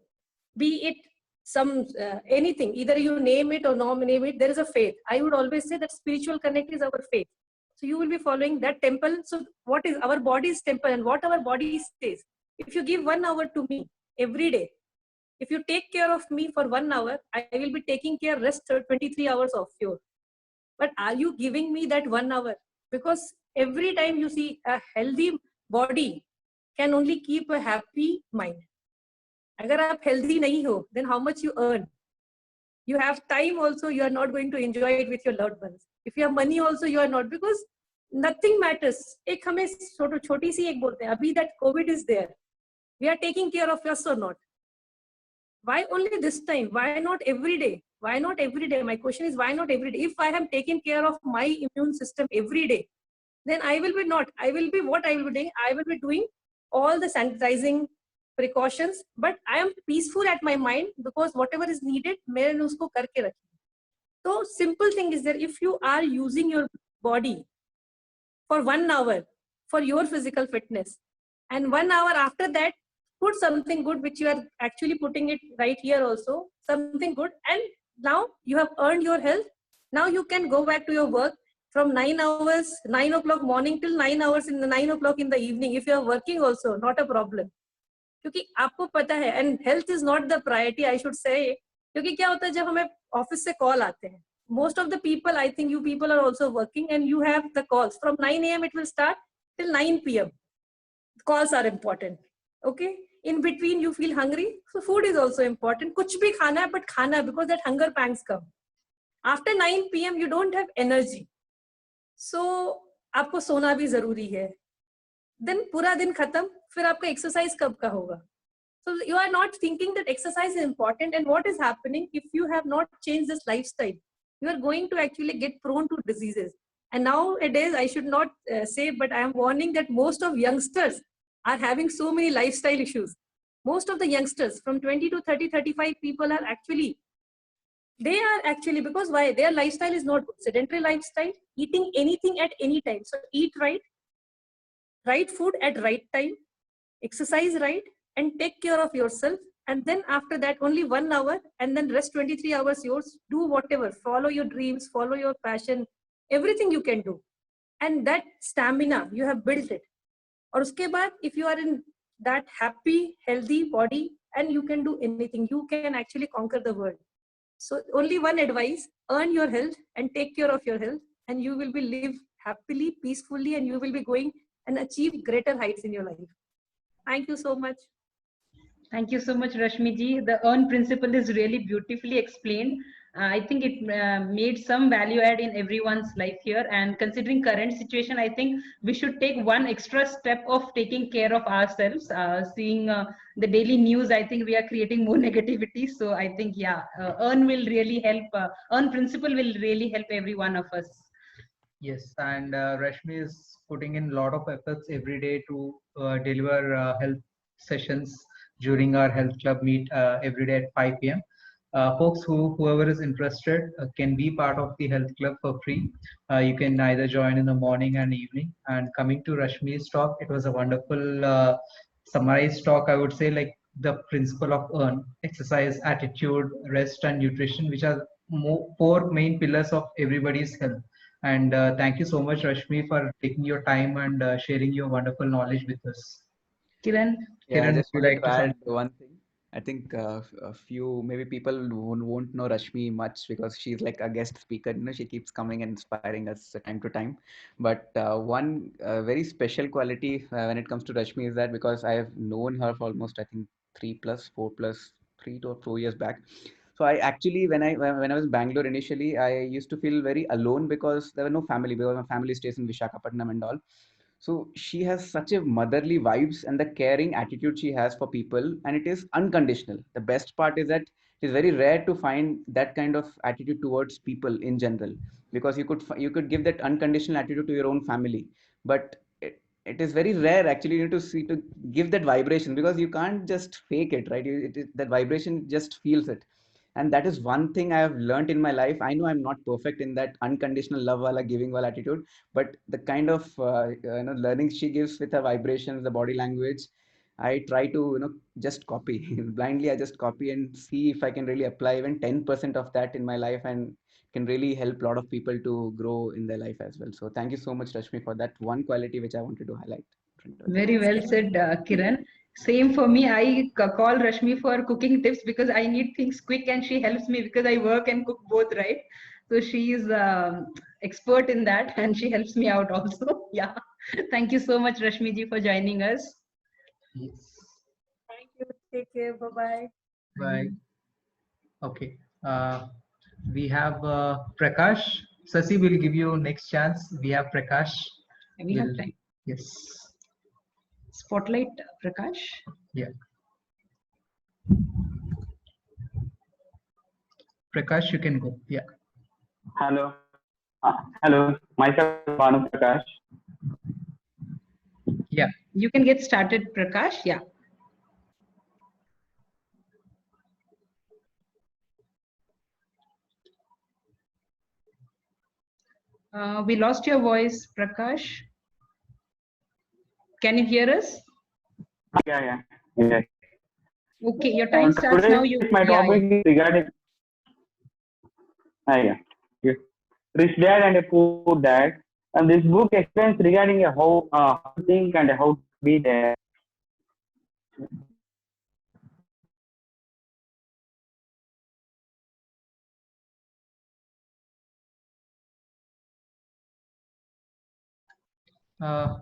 Speaker 8: Be it some anything, either you name it or not name it, there is a faith. I would always say that spiritual connect is our faith. So you will be following that temple. So what is our body's temple, and what our body says? If you give 1 hour to me every day, if you take care of me for 1 hour, I will be taking care rest 23 hours of you. But are you giving me that 1 hour? Because every time you see a healthy body can only keep a happy mind. अगर आप healthy नहीं हो, then how much you earn? You have time also, you are not going to enjoy it with your loved ones. If you have money also, you are not, because nothing matters. एक हमें छोटी सी एक बोलते हैं, अभी that COVID is there, we are taking care of us or not? Why only this time? Why not every day? Why not every day? My question is, why not every day? If I have taken care of my immune system every day, then I will be what I will be doing? I will be doing all the sanitizing precautions, but I am peaceful at my mind because whatever is needed, मैंने उसको करके रखी. So simple thing is that if you are using your body for 1 hour for your physical fitness, and 1 hour after that, put something good, which you are actually putting it right here also, something good, and now you have earned your health. Now you can go back to your work from 9 hours, 9 o'clock morning till 9 hours in the 9 o'clock in the evening. If you are working also, not a problem. क्योंकि आपको पता है, and health is not the priority, I should say. क्योंकि क्या होता है जब हमें ऑफिस से कॉल आते हैं, most of the people, I think you people are also working, and you have the calls from 9 a.m. it will start till 9 p.m. Calls are important. Okay, in between you feel hungry, so food is also important. कुछ भी खाना है, but खाना है, because that hunger pangs come. After 9 p.m. you don't have energy, so आपको सोना भी जरूरी है. Then पूरा दिन खत्म, फिर आपका exercise कब का होगा? So you are not thinking that exercise is important, and what is happening if you have not changed this lifestyle? You are going to actually get prone to diseases. And nowadays, I should not say, but I am warning that most of youngsters are having so many lifestyle issues. Most of the youngsters from 20 to 30, 35 people are actually, because why? Their lifestyle is not good. Sedentary lifestyle, eating anything at any time. So eat right, right food at right time, exercise right, and take care of yourself. And then after that, only 1 hour, and then rest 23 hours yours. Do whatever, follow your dreams, follow your passion, everything you can do. And that stamina, you have built it. Or uske baad, if you are in that happy, healthy body, and you can do anything, you can actually conquer the world. So only one advice, earn your health and take care of your health, and you will be live happily, peacefully, and you will be going and achieve greater heights in your life. Thank you so much.
Speaker 3: Thank you so much, Rashmi ji. The earn principle is really beautifully explained. I think it made some value add in everyone's life here. And considering current situation, I think we should take one extra step of taking care of ourselves. Seeing the daily news, I think we are creating more negativity. So I think, yeah, earn will really help. Earn principle will really help every one of us.
Speaker 1: Yes, and Rashmi is putting in a lot of efforts every day to deliver health sessions during our health club meet every day at 5 p.m. Folks, whoever is interested can be part of the health club for free. You can either join in the morning and evening. And coming to Rashmi's talk, it was a wonderful summarized talk. I would say, like, the principle of earn, exercise, attitude, rest, and nutrition, which are four main pillars of everybody's health. And thank you so much, Rashmi, for taking your time and sharing your wonderful knowledge with us.
Speaker 3: Kiran?
Speaker 7: Yeah, I
Speaker 1: Kiran,
Speaker 7: just
Speaker 1: would you
Speaker 7: wanted
Speaker 1: like
Speaker 7: to
Speaker 1: to
Speaker 7: add
Speaker 1: say?
Speaker 7: one thing. I think a few maybe people won't know Rashmi much because she's like a guest speaker. You know, she keeps coming and inspiring us time to time. But one very special quality when it comes to Rashmi is that because I have known her for almost I think 3 to 4 years back. So I actually when I was in Bangalore initially, I used to feel very alone because there were no family because my family stays in Visakhapatnam and all. So she has such a motherly vibes and the caring attitude she has for people, and it is unconditional. The best part is that it is very rare to find that kind of attitude towards people in general, because you could give that unconditional attitude to your own family, but it is very rare actually. You need to see to give that vibration because you can't just fake it, right? That vibration just feels it, and that is one thing I have learned in my life. I know I'm not perfect in that unconditional love wala giving wala attitude, but the kind of learning she gives with her vibrations, the body language, I try to just copy blindly. I just copy and see if I can really apply even 10% of that in my life, and can really help a lot of people to grow in their life as well. So thank you so much, Rashmi, for that one quality which I wanted to highlight.
Speaker 3: Very well said, Kiran. Same for me. I call Rashmi for cooking tips because I need things quick, and she helps me because I work and cook both, right? So she is expert in that, and she helps me out also. Yeah. Thank you so much, Rashmi ji, for joining us.
Speaker 1: Yes.
Speaker 8: Thank you. Take care. Bye bye.
Speaker 1: Bye. Okay. We have Prakash. Sasi will give you next chance. We have Prakash.
Speaker 3: We have time.
Speaker 1: Yes.
Speaker 3: Spotlight, Prakash.
Speaker 1: Yeah. Prakash, you can go. Yeah.
Speaker 9: Hello. Hello. Myself, Banu Prakash.
Speaker 3: Yeah. You can get started, Prakash. Yeah. We lost your voice, Prakash. Can you hear us?
Speaker 9: Yeah.
Speaker 3: Okay, your time starts
Speaker 9: today
Speaker 3: now.
Speaker 9: My topic is regarding Rich Dad and a Poor Dad. And this book explains regarding how to think and how to be there.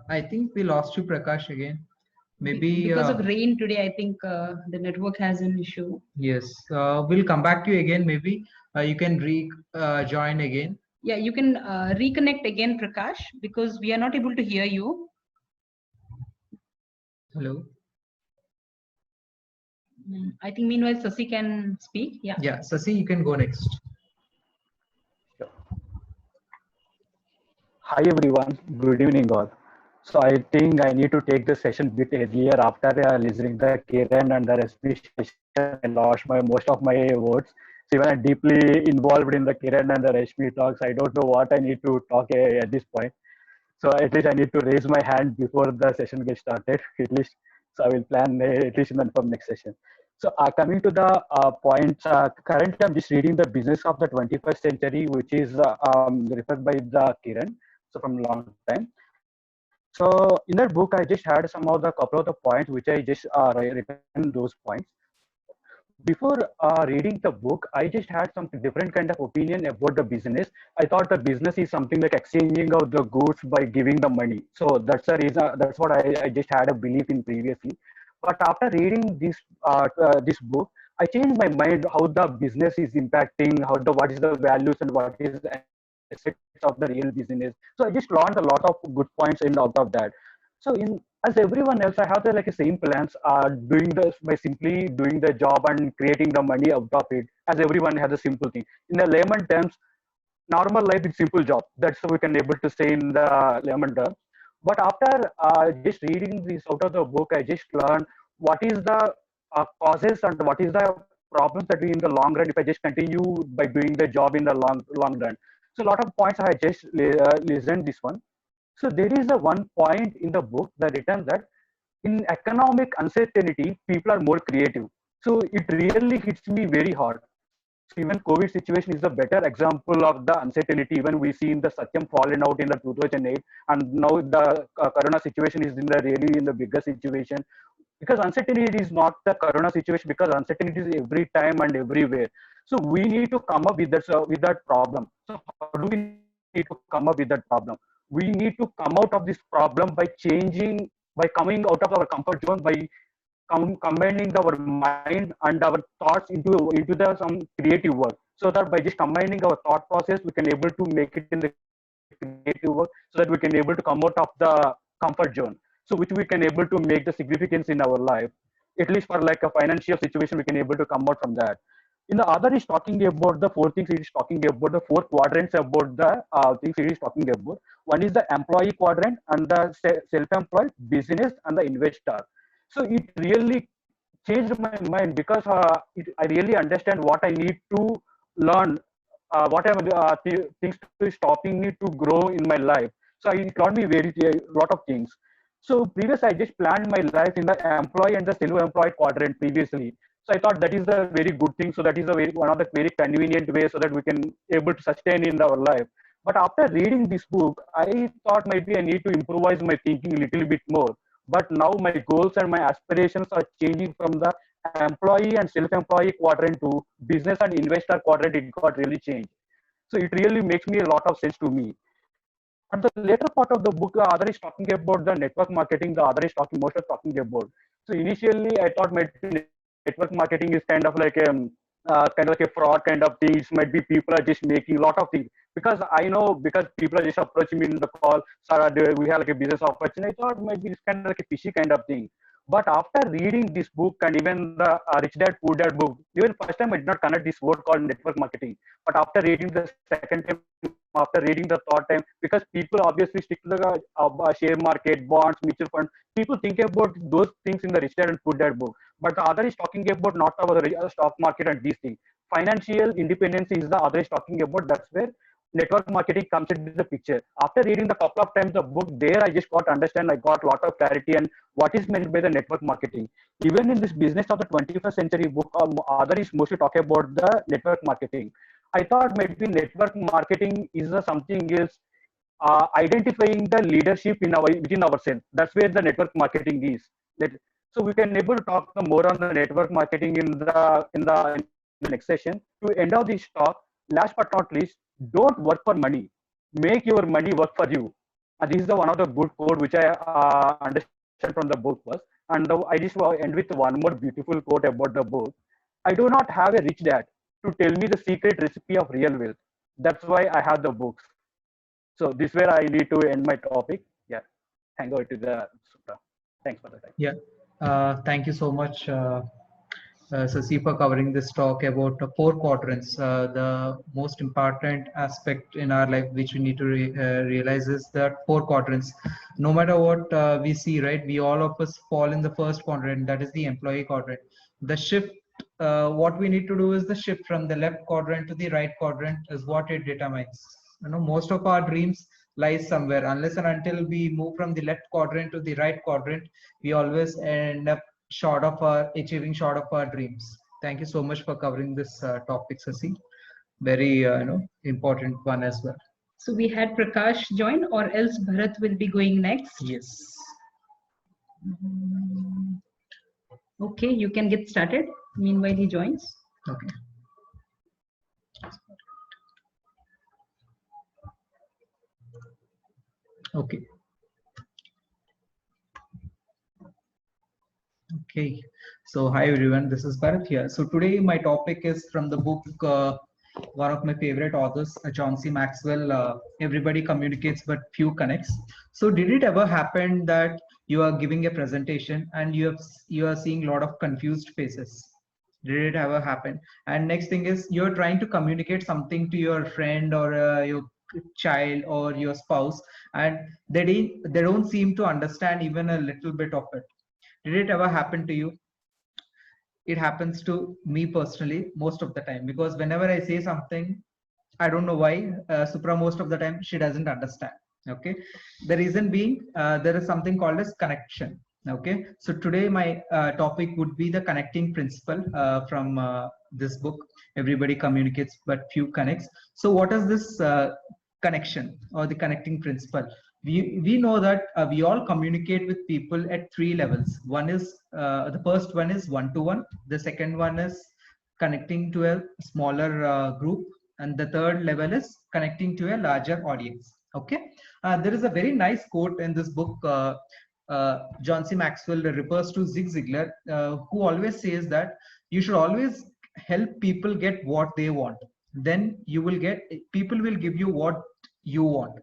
Speaker 1: I think we lost you, Prakash, again. Maybe
Speaker 3: because of rain today, I think the network has an issue.
Speaker 1: Yes, we'll come back to you again. Maybe you can join again.
Speaker 3: Yeah, you can reconnect again, Prakash, because we are not able to hear you.
Speaker 1: Hello.
Speaker 3: I think meanwhile Sasi can speak. Yeah.
Speaker 1: Yeah, Sasi, you can go next.
Speaker 10: Hi everyone, good evening all. So I think I need to take the session bit earlier after listening the Kiran and the Rashmi session. I lost most of my words. So even I'm deeply involved in the Kiran and the Rashmi talks. I don't know what I need to talk at this point. So at least I need to raise my hand before the session gets started. At least, so I will plan at least from next session. So coming to the points, currently I'm just reading the Business of the 21st Century, which is referred by the Kiran. So from long time. So in that book, I just had some of the couple of the points which I just written those points. Before reading the book, I just had some different kind of opinion about the business. I thought the business is something like exchanging of the goods by giving the money. So that's the reason. That's what I just had a belief in previously. But after reading this book, I changed my mind how the business is impacting, what is the values and what is the assets of the real business. So I just learned a lot of good points in out of that. So in as everyone else, I have the like same plans. Doing this by simply doing the job and creating the money out of it. As everyone has a simple thing. In the layman terms, normal life is simple job. That's what we can able to say in the layman terms. But after just reading this out of the book, I just learned what is the causes and what is the problems that we in the long run if I just continue by doing the job in the long run. So a lot of points I just listened this one. So there is a one point in the book that written that in economic uncertainty, people are more creative. So it really hits me very hard. So even COVID situation is a better example of the uncertainty. Even we see in the Satyam fallen out in the 2008, and now the Corona situation is in the really in the bigger situation because uncertainty is not the Corona situation because uncertainty is every time and everywhere. So we need to come up with that problem. So how do we need to come up with that problem? We need to come out of this problem by changing, by coming out of our comfort zone, by combining our mind and our thoughts into the some creative work. So that by just combining our thought process, we can able to make it in the creative work. So that we can able to come out of the comfort zone. So which we can able to make the significance in our life. At least for like a financial situation, we can able to come out from that. In the other is talking about the four things. It is talking about the four quadrants about the things it is talking about. One is the employee quadrant and the self-employed, business, and the investor. So it really changed my mind because I really understand what I need to learn, what are the things to stopping me to grow in my life. So it taught me very a lot of things. So previous I just planned my life in the employee and the self-employed quadrant previously. So I thought that is a very good thing. So that is a one of the very convenient way so that we can able to sustain in our life. But after reading this book, I thought maybe I need to improvise my thinking a little bit more. But now my goals and my aspirations are changing from the employee and self-employee quadrant to business and investor quadrant. It got really changed. So it really makes me a lot of sense to me. At the later part of the book, the other is talking about the network marketing. The other is talking most of talking about. So initially, I thought maybe network marketing is kind of like a fraud kind of thing. It might be people are just making a lot of things because I know because people are just approaching me in the call. Sarah, we have like a business opportunity. I thought maybe it's kind of like a fishy kind of thing. But after reading this book and even the Rich Dad Poor Dad book, even first time I did not connect this word called network marketing. But after reading the second time, after reading the third time, because people obviously stick to the share market, bonds, mutual fund. People think about those things in the Rich Dad and Poor Dad book. But the other is talking about not about the stock market and these things. Financial independence is the other is talking about. That's where network marketing comes into the picture. After reading the couple of times the book, there I just got to understand. I got a lot of clarity and what is meant by the network marketing. Even in this business of the 21st century book, other is mostly talking about the network marketing. I thought maybe network marketing is something else. Identifying the leadership in our within ourselves. That's where the network marketing is. So we can able to talk more on the network marketing in the next session. To end of this talk, last but not least, don't work for money. Make your money work for you. And this is the one of the good quote which I understand from the book was. And I just want to end with one more beautiful quote about the book. I do not have a rich dad to tell me the secret recipe of real wealth. That's why I have the books. So this where I need to end my topic. Yeah. Thank you to the Supra. Thanks for the time.
Speaker 1: Yeah. Thank you so much, Sasi, for covering this talk about the four quadrants. The most important aspect in our life, which we need to realize, is that four quadrants. No matter what we see, right? We all of us fall in the first quadrant. That is the employee quadrant. The shift. What we need to do is the shift from the left quadrant to the right quadrant is what it determines. Most of our dreams lies somewhere. Unless and until we move from the left quadrant to the right quadrant, we always end up achieving short of our dreams. Thank you so much for covering this topic, Sasi. Very important one as well.
Speaker 3: So we had Prakash join, or else Bharat will be going next.
Speaker 1: Yes.
Speaker 3: Okay, you can get started. Meanwhile, he joins.
Speaker 1: Okay. Okay. Okay, so hi everyone, this is Bharat here. So today my topic is from the book, one of my favorite authors, John C. Maxwell, Everybody Communicates But Few Connects. So did it ever happen that you are giving a presentation and you are seeing a lot of confused faces? Did it ever happen? And next thing is you're trying to communicate something to your friend or your child or your spouse, and they don't seem to understand even a little bit of it. Did it ever happen to you? It happens to me personally most of the time, because whenever I say something, I don't know why, Supra, most of the time she doesn't understand. Okay, the reason being there is something called as connection. Okay, so today my topic would be the connecting principle from this book, Everybody Communicates But Few Connects. So what is this connection or the connecting principle? We know that we all communicate with people at three levels. One is the first one is one-to-one. The second one is connecting to a smaller group, and the third level is connecting to a larger audience. Okay, there is a very nice quote in this book. John C. Maxwell refers to Zig Ziglar, who always says that you should always help people get what they want. Then you will get, people will give you what you want.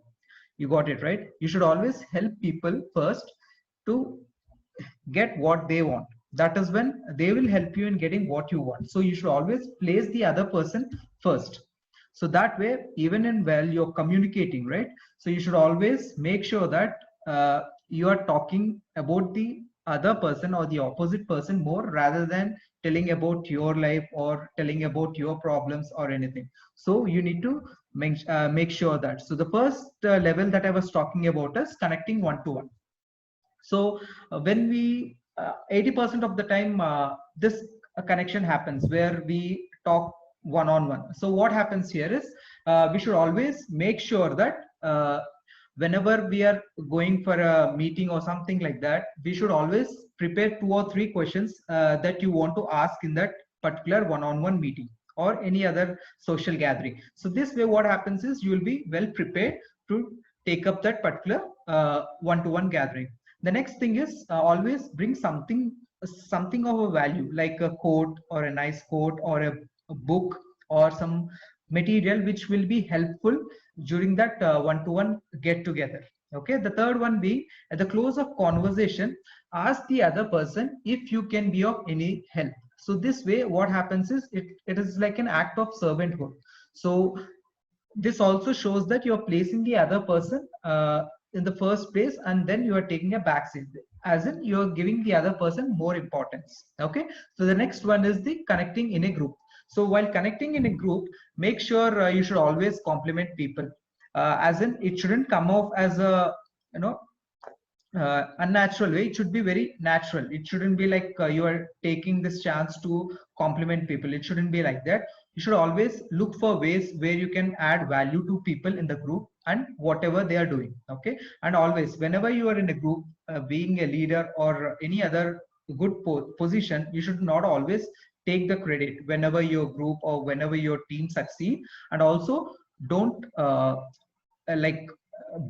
Speaker 1: You got it, right? You should always help people first to get what they want. That is when they will help you in getting what you want. So you should always place the other person first. So that way, even in while you're communicating, right? So you should always make sure that you are talking about the other person or the opposite person more, rather than telling about your life or telling about your problems or anything. So you need to make sure that. So the first level that I was talking about is connecting one-to-one. So when we 80% of the time this connection happens where we talk one-on-one. So what happens here is we should always make sure that whenever we are going for a meeting or something like that, we should always prepare 2 or 3 questions that you want to ask in that particular one-on-one meeting or any other social gathering. So this way what happens is you will be well prepared to take up that particular one-to-one gathering. The next thing is always bring something of a value, like a quote or a nice quote or a book or some material which will be helpful during that one-to-one get together. Okay, the third one being at the close of conversation, ask the other person if you can be of any help. So this way what happens is it is like an act of servanthood. So this also shows that you're placing the other person in the first place, and then you are taking a backseat, as in you're giving the other person more importance. Okay, so the next one is the connecting in a group. So while connecting in a group, make sure you should always compliment people, as in it shouldn't come off as a unnatural way. It should be very natural. It shouldn't be like you are taking this chance to compliment people. It shouldn't be like that. You should always look for ways where you can add value to people in the group and whatever they are doing. Okay, and always whenever you are in a group, being a leader or any other good position, you should not always take the credit whenever your group or whenever your team succeed, and also don't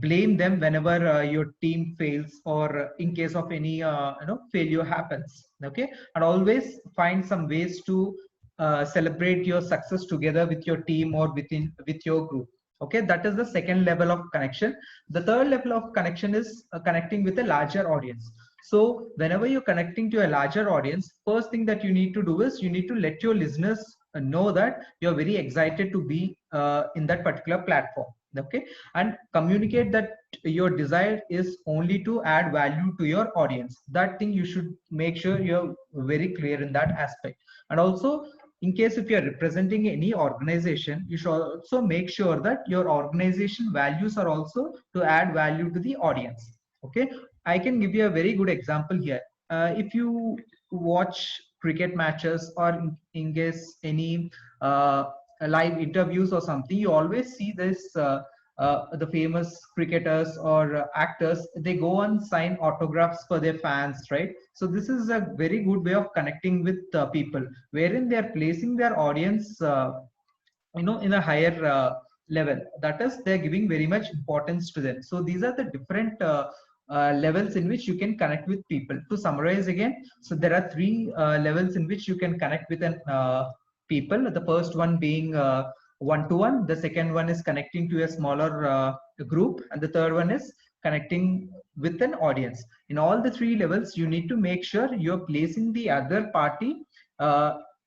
Speaker 1: blame them whenever your team fails, or in case of any failure happens. Okay, and always find some ways to celebrate your success together with your team or with your group. Okay, that is the second level of connection. The third level of connection is connecting with a larger audience. So whenever you're connecting to a larger audience, first thing that you need to do is you need to let your listeners know that you're very excited to be in that particular platform. Okay, and communicate that your desire is only to add value to your audience. That thing you should make sure you're very clear in that aspect. And also, in case if you're representing any organization, you should also make sure that your organization values are also to add value to the audience. Okay, I can give you a very good example here. If you watch cricket matches or in case any live interviews or something, you always see this the famous cricketers or actors, they go and sign autographs for their fans, right? So this is a very good way of connecting with people, wherein they are placing their audience in a higher level. That is, they're giving very much importance to them. So these are the different levels in which you can connect with people. To summarize again, so there are three levels in which you can connect with people. The first one being one-to-one. The second one is connecting to a smaller group, and the third one is connecting with an audience. In all the three levels, you need to make sure you're placing the other party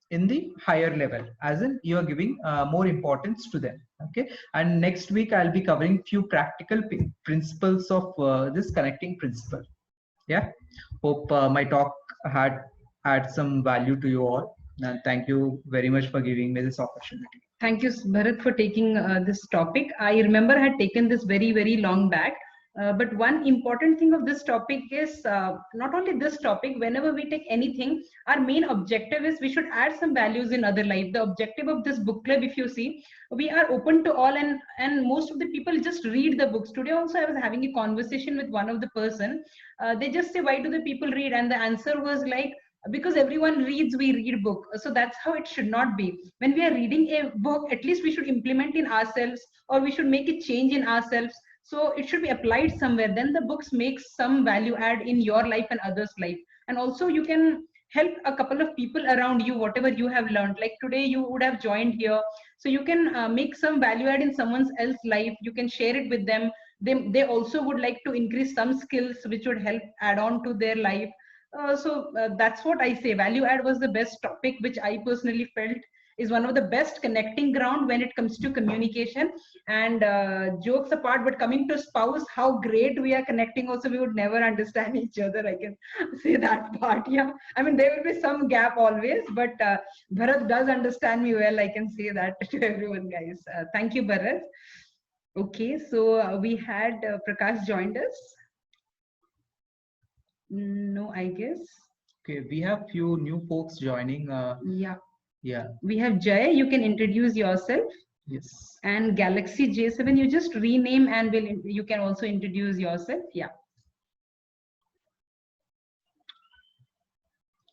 Speaker 1: in the higher level, as in you're giving more importance to them. Okay, and next week I'll be covering few practical principles of this connecting principle. Yeah, hope my talk had some value to you all, and thank you very much for giving me this opportunity.
Speaker 3: Thank you, Bharat, for taking this topic. I remember I had taken this very long back. But one important thing of this topic is not only this topic, whenever we take anything, our main objective is we should add some values in other life. The objective of this book club, if you see, we are open to all, and most of the people just read the books. Today also I was having a conversation with one of the person. They just say, why do the people read? And the answer was like, because everyone reads, we read book. So that's how it should not be. When we are reading a book, at least we should implement in ourselves, or we should make a change in ourselves. So it should be applied somewhere. Then the books make some value add in your life and others' life. And also you can help a couple of people around you, whatever you have learned. Like today you would have joined here. So you can make some value add in someone else's life. You can share it with them. They also would like to increase some skills which would help add on to their life. So that's what I say. Value add was the best topic, which I personally felt is one of the best connecting ground when it comes to communication. And jokes apart, but coming to spouse, how great we are connecting. Also, we would never understand each other. I can say that part. Yeah, I mean there will be some gap always, but Bharat does understand me well. I can say that to everyone, guys. Thank you, Bharat. Okay, so we had Prakash joined us. No, I guess.
Speaker 1: Okay, we have few new folks joining. Yeah.
Speaker 3: We have Jay. You can introduce yourself.
Speaker 1: Yes.
Speaker 3: And Galaxy J7, you just rename and you can also introduce yourself. Yeah.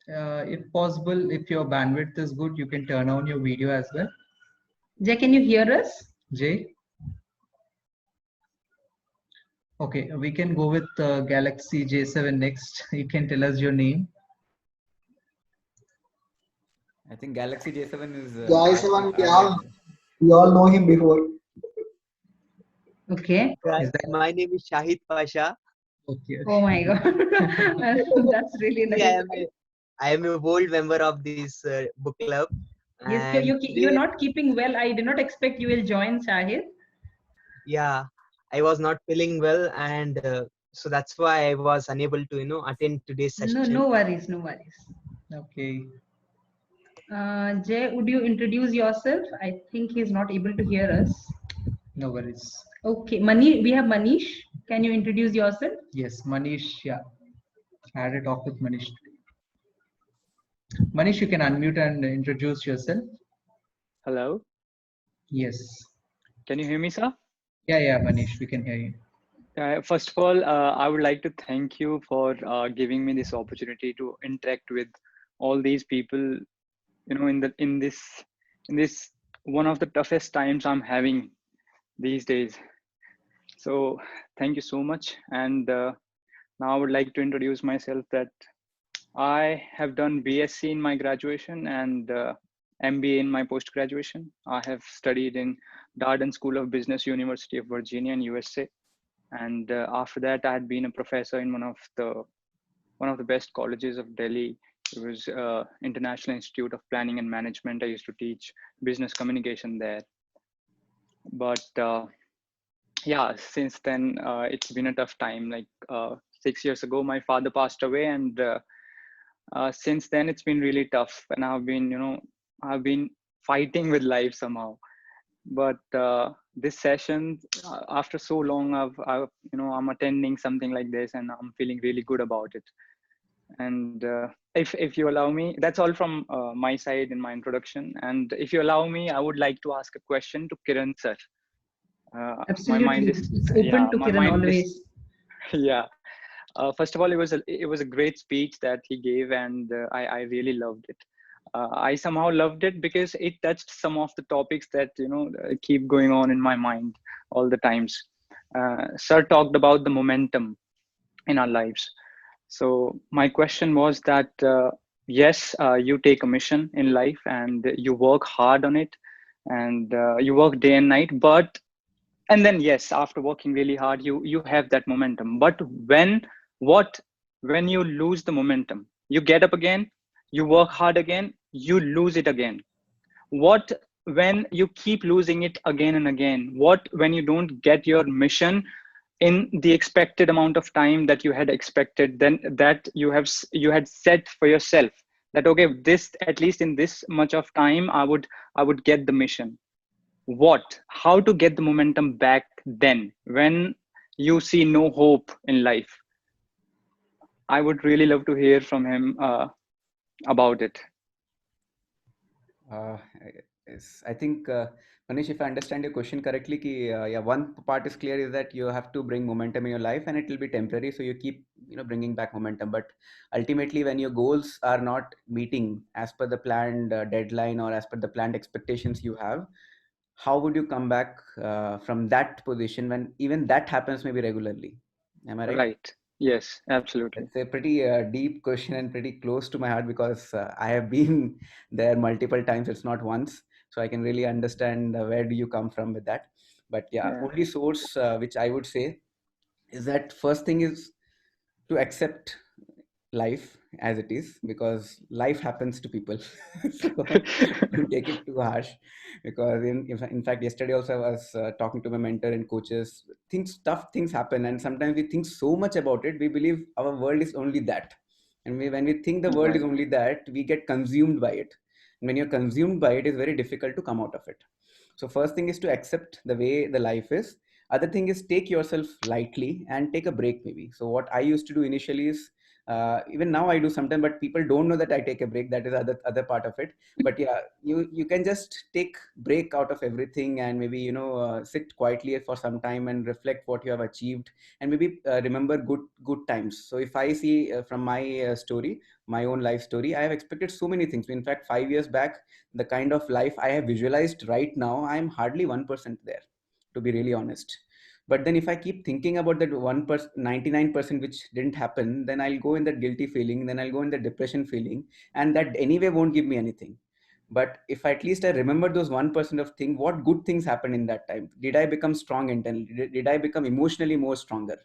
Speaker 1: If possible, if your bandwidth is good, you can turn on your video as well.
Speaker 3: Jay, can you hear us?
Speaker 1: Jay? Okay, we can go with Galaxy J7 next. You can tell us your name.
Speaker 7: I think Galaxy J7 is.
Speaker 5: J7, yeah. We all know him before.
Speaker 3: Okay.
Speaker 11: My name is Shahid Pasha.
Speaker 1: Okay.
Speaker 3: Oh my God. That's really nice.
Speaker 11: I am a bold member of this book club.
Speaker 3: Yes, you're not keeping well. I did not expect you will join, Shahid.
Speaker 11: Yeah, I was not feeling well, and so that's why I was unable to, attend today's session.
Speaker 3: No worries, no worries.
Speaker 1: Okay.
Speaker 3: Jay, would you introduce yourself? I think he's not able to hear us.
Speaker 1: No worries.
Speaker 3: Okay, we have Manish. Can you introduce yourself?
Speaker 1: Yes, Manish. Yeah, I had a talk with Manish today. Manish, you can unmute and introduce yourself.
Speaker 10: Hello.
Speaker 1: Yes.
Speaker 10: Can you hear me, sir?
Speaker 1: Yeah, Manish, we can hear you.
Speaker 10: First of all, I would like to thank you for giving me this opportunity to interact with all these people. In this one of the toughest times I'm having these days. So thank you so much. And now I would like to introduce myself that I have done BSc in my graduation and MBA in my post-graduation. I have studied in Darden School of Business, University of Virginia in USA. And after that, I had been a professor in one of the best colleges of Delhi. It was International Institute of Planning and Management. I used to teach business communication there. But yeah, since then, it's been a tough time. Like 6 years ago, my father passed away, and since then it's been really tough. And I've been fighting with life somehow. But this session, after so long, I'm attending something like this, and I'm feeling really good about it. And if you allow me, that's all from my side in my introduction. And if you allow me, I would like to ask a question to Kiran sir.
Speaker 3: Absolutely. My mind is open to Kiran always.
Speaker 10: Yeah. First of all, it was a great speech that he gave, and I really loved it. I somehow loved it because it touched some of the topics that keep going on in my mind all the times. Sir talked about the momentum,
Speaker 12: in our lives. So my question was that yes, you take a mission in life and you work hard on it, and you work day and night. But and then yes, after working really hard, you have that momentum. But what when you lose the momentum, you get up again, you work hard again, you lose it again. What when you keep losing it again and again? What when you don't get your mission in the expected amount of time that you had expected, then that you had set for yourself, that okay, this at least in this much of time I would get the mission. What How to get the momentum back then when you see no hope in life? I would really love to hear from him about it.
Speaker 7: Uh, yes, I think, Manish, if I understand your question correctly, yeah, one part is clear is that you have to bring momentum in your life, and it will be temporary. So you keep, bringing back momentum. But ultimately, when your goals are not meeting as per the planned deadline or as per the planned expectations you have, how would you come back from that position when even that happens maybe regularly? Am I right?
Speaker 12: Right. Yes, absolutely.
Speaker 7: It's a pretty deep question and pretty close to my heart because I have been there multiple times. It's not once, so I can really understand where do you come from with that. But yeah,
Speaker 12: Yeah.
Speaker 7: only source which I would say is that first thing is to accept life as it is, because life happens to people. So don't take it too harsh, because in fact yesterday also I was talking to my mentor and coaches. Tough things happen, and sometimes we think so much about it, we believe our world is only that. And when we think the world is
Speaker 12: Right.
Speaker 7: only that, we get consumed by it. And when you're consumed by it, it's very difficult to come out of it. So first thing is to accept the way the life is. Other thing is take yourself lightly and take a break maybe. So what I used to do initially is, even now I do sometimes, but people don't know that I take a break. That is other part of it. But yeah, you can just take break out of everything and maybe sit quietly for some time and reflect what you have achieved, and maybe remember good times. So if I see from my story, my own life story, I have expected so many things. In fact, 5 years back, the kind of life I have visualized right now, I am hardly 1% there, to be really honest. But then if I keep thinking about that 1%, 99% which didn't happen, then I'll go in that guilty feeling, then I'll go in the depression feeling, and that anyway won't give me anything. But if at least I remember those 1% of thing, what good things happened in that time? Did I become strong internally? Did I become emotionally more stronger?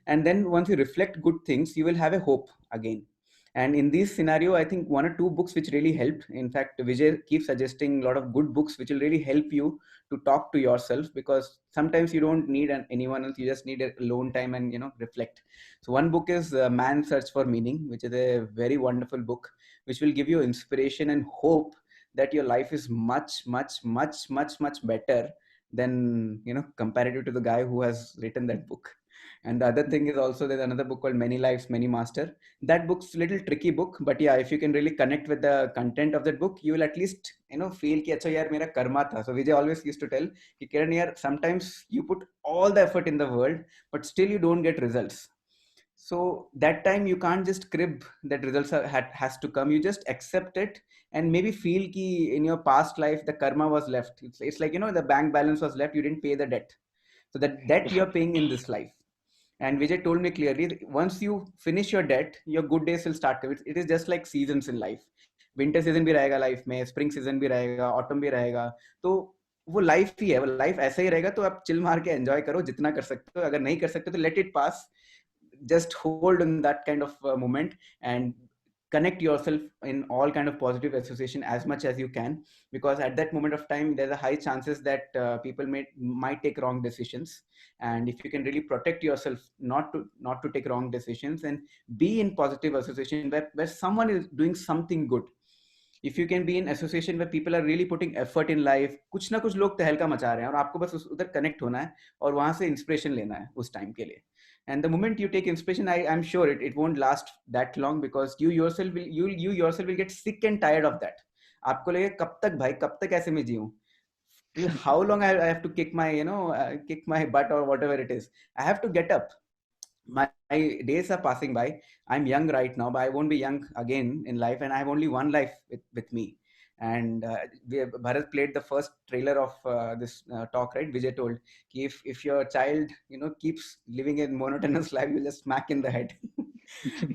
Speaker 7: And then once you reflect good things, you will have a hope again. And in this scenario, I think one or two books which really helped. In fact, Vijay keeps suggesting a lot of good books which will really help you to talk to yourself, because sometimes you don't need anyone else, you just need a alone time and reflect. So one book is Man's Search for Meaning, which is a very wonderful book which will give you inspiration and hope that your life is much much better than comparative to the guy who has written that book. And the other thing is also there's another book called Many Lives, Many Master. That book's little tricky book, but yeah, if you can really connect with the content of that book, you will at least feel कि अच्छा यार मेरा कर्मा था. So Vijay always used to tell कि Kiran यार, sometimes you put all the effort in the world, but still you don't get results. So that time you can't just crib that results has to come. You just accept it and maybe feel ki in your past life the karma was left. It's like the bank balance was left. You didn't pay the debt, so that debt you're paying in this life. And Vijay told me clearly, once you finish your debt, your good days will start. It is just like seasons in life. Winter season भी रहेगा life में, spring season भी रहेगा, autumn भी रहेगा. तो वो life ही है, वो लाइफ ऐसा ही रहेगा. तो आप चिल मार के एंजॉय करो जितना कर सकते हो. अगर नहीं कर सकते तो let it pass. Just hold in that kind of moment and connect yourself in all kind of positive association as much as you can, because at that moment of time there's a high chances that people might take wrong decisions. And if you can really protect yourself not to take wrong decisions and be in positive association where someone is doing something good. If you can be in association where people are really putting effort in life, कुछ ना कुछ लोग तहलका मचा रहे हैं और आपको बस उधर कनेक्ट होना है और वहां से इंस्पिरेशन लेना है उस टाइम के लिए. And the moment you take inspiration, I'm sure it won't last that long, because you yourself will get sick and tired of that. आपको लगे कब तक भाई, कब तक ऐसे में जीऊं? Till how long I have to kick my butt or whatever it is. I have to get up. My days are passing by. I'm young right now, but I won't be young again in life, and I have only one life with me. And Bharat played the first trailer of this talk, right? Vijay told, if your child keeps living a monotonous life, you just smack in the head.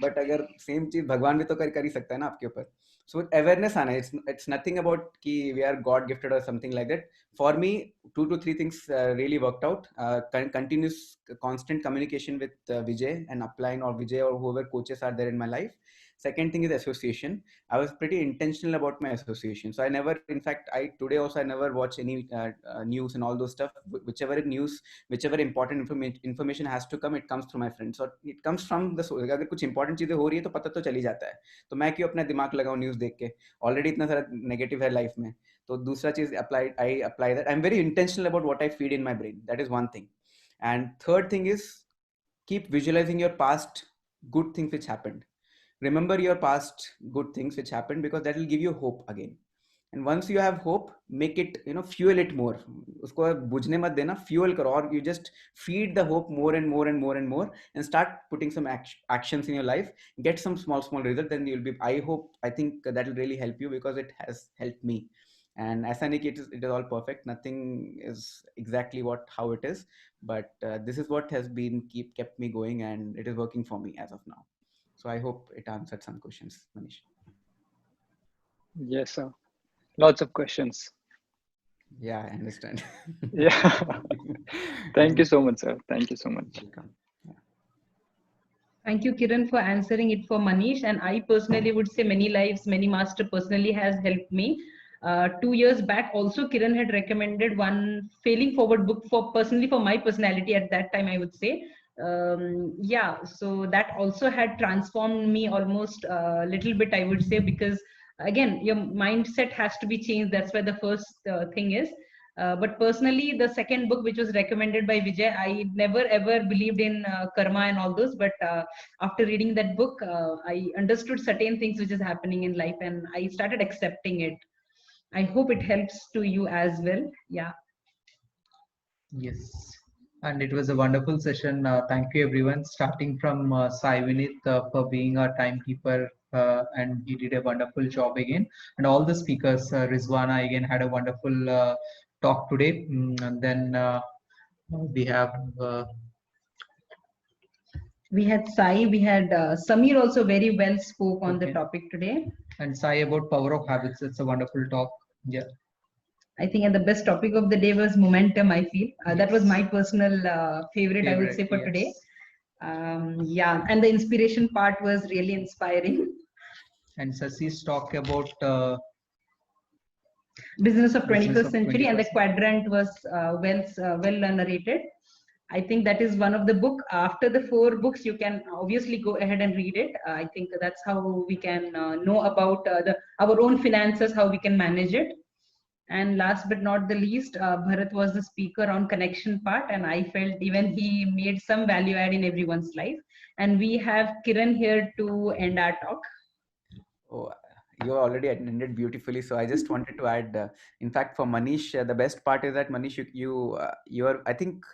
Speaker 7: But अगर same चीज भगवान भी तो कर ही सकता है ना आपके ऊपर. So awareness आना, it's nothing about कि we are God gifted or something like that. For me, 2 to 3 things really worked out. Continuous constant communication with Vijay and Upline or Vijay or whoever coaches are there in my life. Second thing is association. I was pretty intentional about my association. So I never, in fact, today also I never watch any news and all those stuff. Whichever news, whichever important information has to come, it comes through my friends. So it comes from the source. अगर कुछ important चीजें हो रही है तो पता तो चली जाता है. तो मैं क्यों अपना दिमाग लगाऊं न्यूज़ देख के? Already इतना सारा नेगेटिव है लाइफ में. तो दूसरा चीज I apply that. I'm very intentional about what I feed in my brain. That is one thing. And third thing is keep visualizing your past good things which happened. Remember your past good things which happened, because that will give you hope again. And once you have hope, make it, fuel it more. Usko bujhne mat dena, fuel karo, or you just feed the hope more and more and more and more, and start putting some actions in your life, get some small results. Then you'll be, I think that will really help you, because it has helped me. And as I it is all perfect. Nothing is exactly how it is, but this is what has been kept me going, and it is working for me as of now. So I hope it answered some questions, Manish.
Speaker 12: Yes, sir. Lots of questions.
Speaker 7: Yeah, I understand.
Speaker 12: Yeah. Thank you so much, sir. Thank you so much.
Speaker 7: Welcome. Yeah.
Speaker 3: Thank you, Kiran, for answering it for Manish. And I personally would say Many Lives, Many Master personally has helped me. 2 years back, also Kiran had recommended one failing forward book for my personality at that time, I would say. Yeah, so that also had transformed me almost a little bit, I would say, because again, your mindset has to be changed. That's why the first thing is. But personally, the second book, which was recommended by Vijay, I never ever believed in karma and all those. But after reading that book, I understood certain things which is happening in life, and I started accepting it. I hope it helps to you as well. Yeah.
Speaker 1: Yes. And it was a wonderful session. Thank you, everyone. Starting from Sai Vinith for being our timekeeper, and he did a wonderful job again. And all the speakers, Rizwana again had a wonderful talk today. And then we have.
Speaker 3: We had Sai, we had Samir also very well spoke on the topic today.
Speaker 1: And Sai about power of habits. It's a wonderful talk. Yeah.
Speaker 3: I think, and the best topic of the day was momentum, I feel. That was my personal favorite, I would say, for today. Yeah, and the inspiration part was really inspiring.
Speaker 1: And Sasi's talk about
Speaker 3: business of 21st century, and the quadrant was well narrated. I think that is one of the book. After the 4 books, you can obviously go ahead and read it. I think that's how we can know about our own finances, how we can manage it. And last but not the least, Bharat was the speaker on connection part, and I felt even he made some value add in everyone's life. And we have Kiran here to end our talk.
Speaker 7: Oh, you already ended beautifully. So I just wanted to add, in fact, for Manish, the best part is that Manish, you are, I think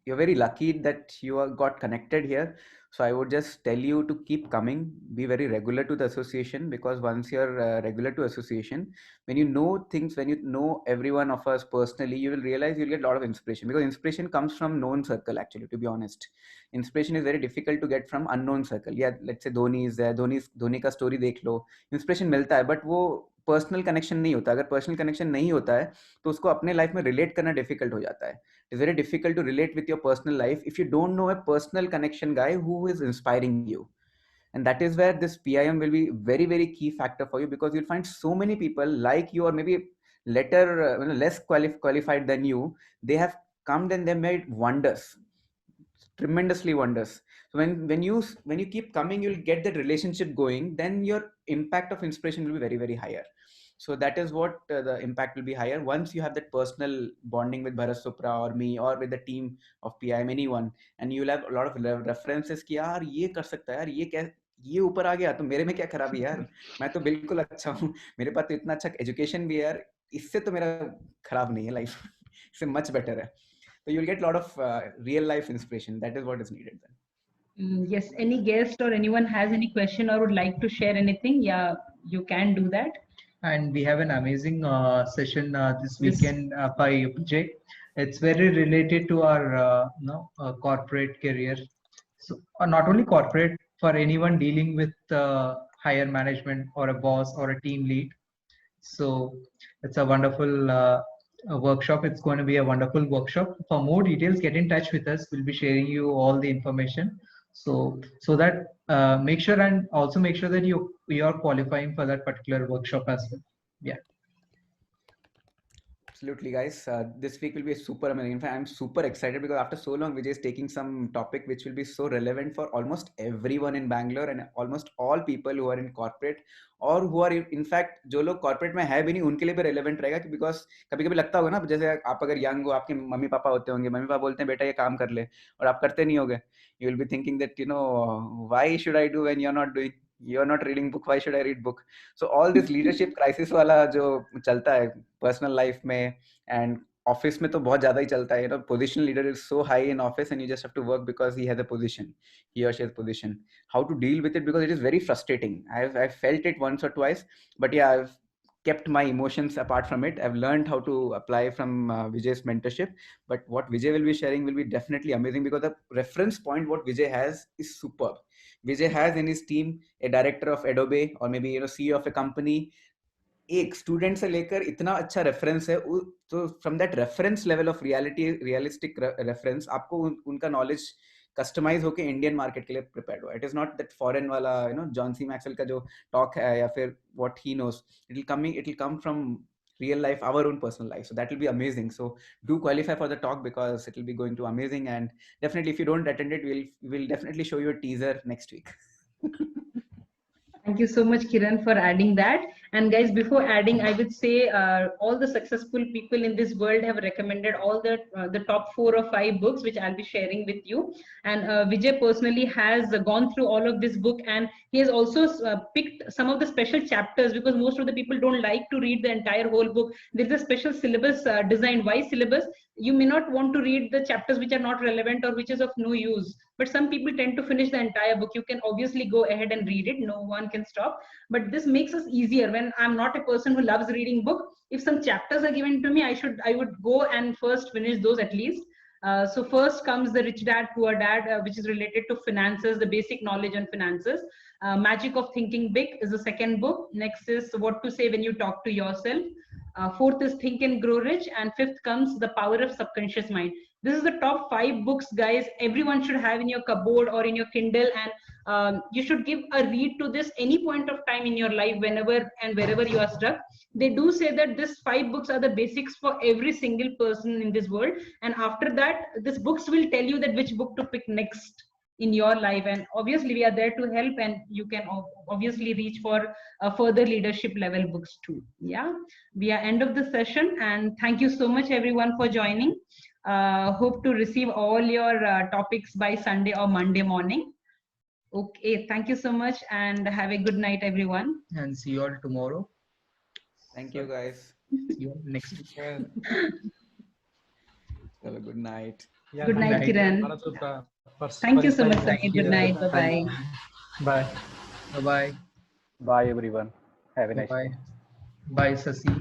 Speaker 7: you're very lucky that you got connected here. So I would just tell you to keep coming, be very regular to the association, because once you're regular to association, when you know things, when you know everyone of us personally, you will realize you'll get a lot of inspiration, because inspiration comes from known circle, actually, to be honest. Inspiration is very difficult to get from unknown circle. Yeah, let's say Dhoni is there, Dhoni ka story dekh lo, inspiration milta hai, but wo personal connection नहीं होता. अगर personal connection नहीं होता है तो उसको अपने life में रिलेट करना डिफिकल्ट हो जाता है. It's very difficult to relate with your personal life if you don't know a personal connection guy who is inspiring you. And that is where this PIM will be very, very key factor for you, because you'll find so many people like you, or maybe less qualified than you. They have come and they made wonders, tremendously wonders. So when you keep coming, you'll get that relationship going. Then your impact of inspiration will be very, very higher. So that is what the impact will be higher once you have that personal bonding with Bharat Supra or me or with the team of PIM, anyone, and you'll have a lot of references कि यार ये कर सकता है यार, ये ऊपर आ गया तो मेरे में क्या खराबी यार, मैं तो बिल्कुल अच्छा हूँ, मेरे पास तो इतना अच्छा एजुकेशन भी है यार, इससे तो मेरा खराब नहीं है लाइफ, इससे much better है. So you'll get a lot of real life inspiration. That is what is needed then.
Speaker 3: Yes, any guest or anyone has any question or would like to share anything, yeah, you can do that.
Speaker 1: and we have an amazing session this weekend by Vijay. It's very related to our corporate career. So not only corporate, for anyone dealing with higher management or a boss or a team lead. So it's a wonderful workshop. It's going to be a wonderful workshop. For more details, get in touch with us. We'll be sharing you all the information. So that make sure, and also make sure that you are qualifying for that particular workshop as well. Yeah.
Speaker 7: Absolutely, guys. This week will be super amazing. In fact, I'm super excited because after so long, Vijay is taking some topic which will be so relevant for almost everyone in Bangalore and almost all people who are in corporate और who are in fact जो लोग corporate में है भी नहीं उनके लिए भी relevant रहेगा because कभी-कभी लगता होगा ना जैसे आप अगर young हो आपके मम्मी पापा होते होंगे मम्मी पापा बोलते हैं बेटा ये काम कर ले और आप करते नहीं होगे you will be thinking that why should I do when you're not doing you're not reading book why should I read book so all this leadership crisis वाला जो चलता है personal life में and office में तो बहुत ज़्यादा ही चलता है position leader is so high in office and you just have to work because he has a position he or she has a position how to deal with it because it is very frustrating I've felt it once or twice but yeah I've kept my emotions apart from it I've learned how to apply from Vijay's mentorship but what Vijay will be sharing will be definitely amazing because the reference point what Vijay has is superb Vijay has in his team a director of Adobe or maybe CEO of a company एक student से लेकर इतना अच्छा reference है तो from that reference level of realistic reference आपको उनका knowledge customise होके इंडियन मार्केट के लिए प्रिपेयर्ड हो it is not that foreign वाला जॉन सी मैक्सवेल का जो टॉक है या फिर what he knows it will come from real life our own personal life so that will be amazing so do qualify for the talk because it will be going to amazing and definitely if you don't attend it we'll definitely show you a teaser next week.
Speaker 3: Thank you so much, Kiran, for adding that. And guys, before adding, I would say all the successful people in this world have recommended all the top 4 or 5 books, which I'll be sharing with you. And Vijay personally has gone through all of this book, and he has also picked some of the special chapters because most of the people don't like to read the entire whole book. There's a special syllabus designed. Why syllabus? You may not want to read the chapters which are not relevant or which is of no use, but some people tend to finish the entire book. You can obviously go ahead and read it, no one can stop, but this makes us easier. When I'm not a person who loves reading book, if some chapters are given to me, I would go and first finish those at least. So first comes the Rich Dad Poor Dad, which is related to finances, the basic knowledge on finances. Magic of Thinking Big is the second book. Next is What to Say When You Talk to Yourself. Fourth is Think and Grow Rich, and fifth comes The Power of Subconscious Mind. This is the top 5 books, guys, everyone should have in your cupboard or in your Kindle, and you should give a read to this any point of time in your life, whenever and wherever you are stuck. They do say that these 5 books are the basics for every single person in this world, and after that, these books will tell you that which book to pick next in your life, and obviously we are there to help, and you can obviously reach for further leadership level books too. Yeah, we are end of the session, and thank you so much everyone for joining. Hope to receive all your topics by Sunday or Monday morning. Okay, thank you so much and have a good night everyone,
Speaker 1: and see you all tomorrow.
Speaker 7: Thank you guys.
Speaker 1: See you next week.
Speaker 7: Have a good night.
Speaker 3: Yeah, good night, Kiran. Thank you so much, Sunny. Good night. Bye-bye.
Speaker 1: Bye. Bye-bye.
Speaker 10: Bye, everyone. Have a nice day.
Speaker 1: Bye, Sasi.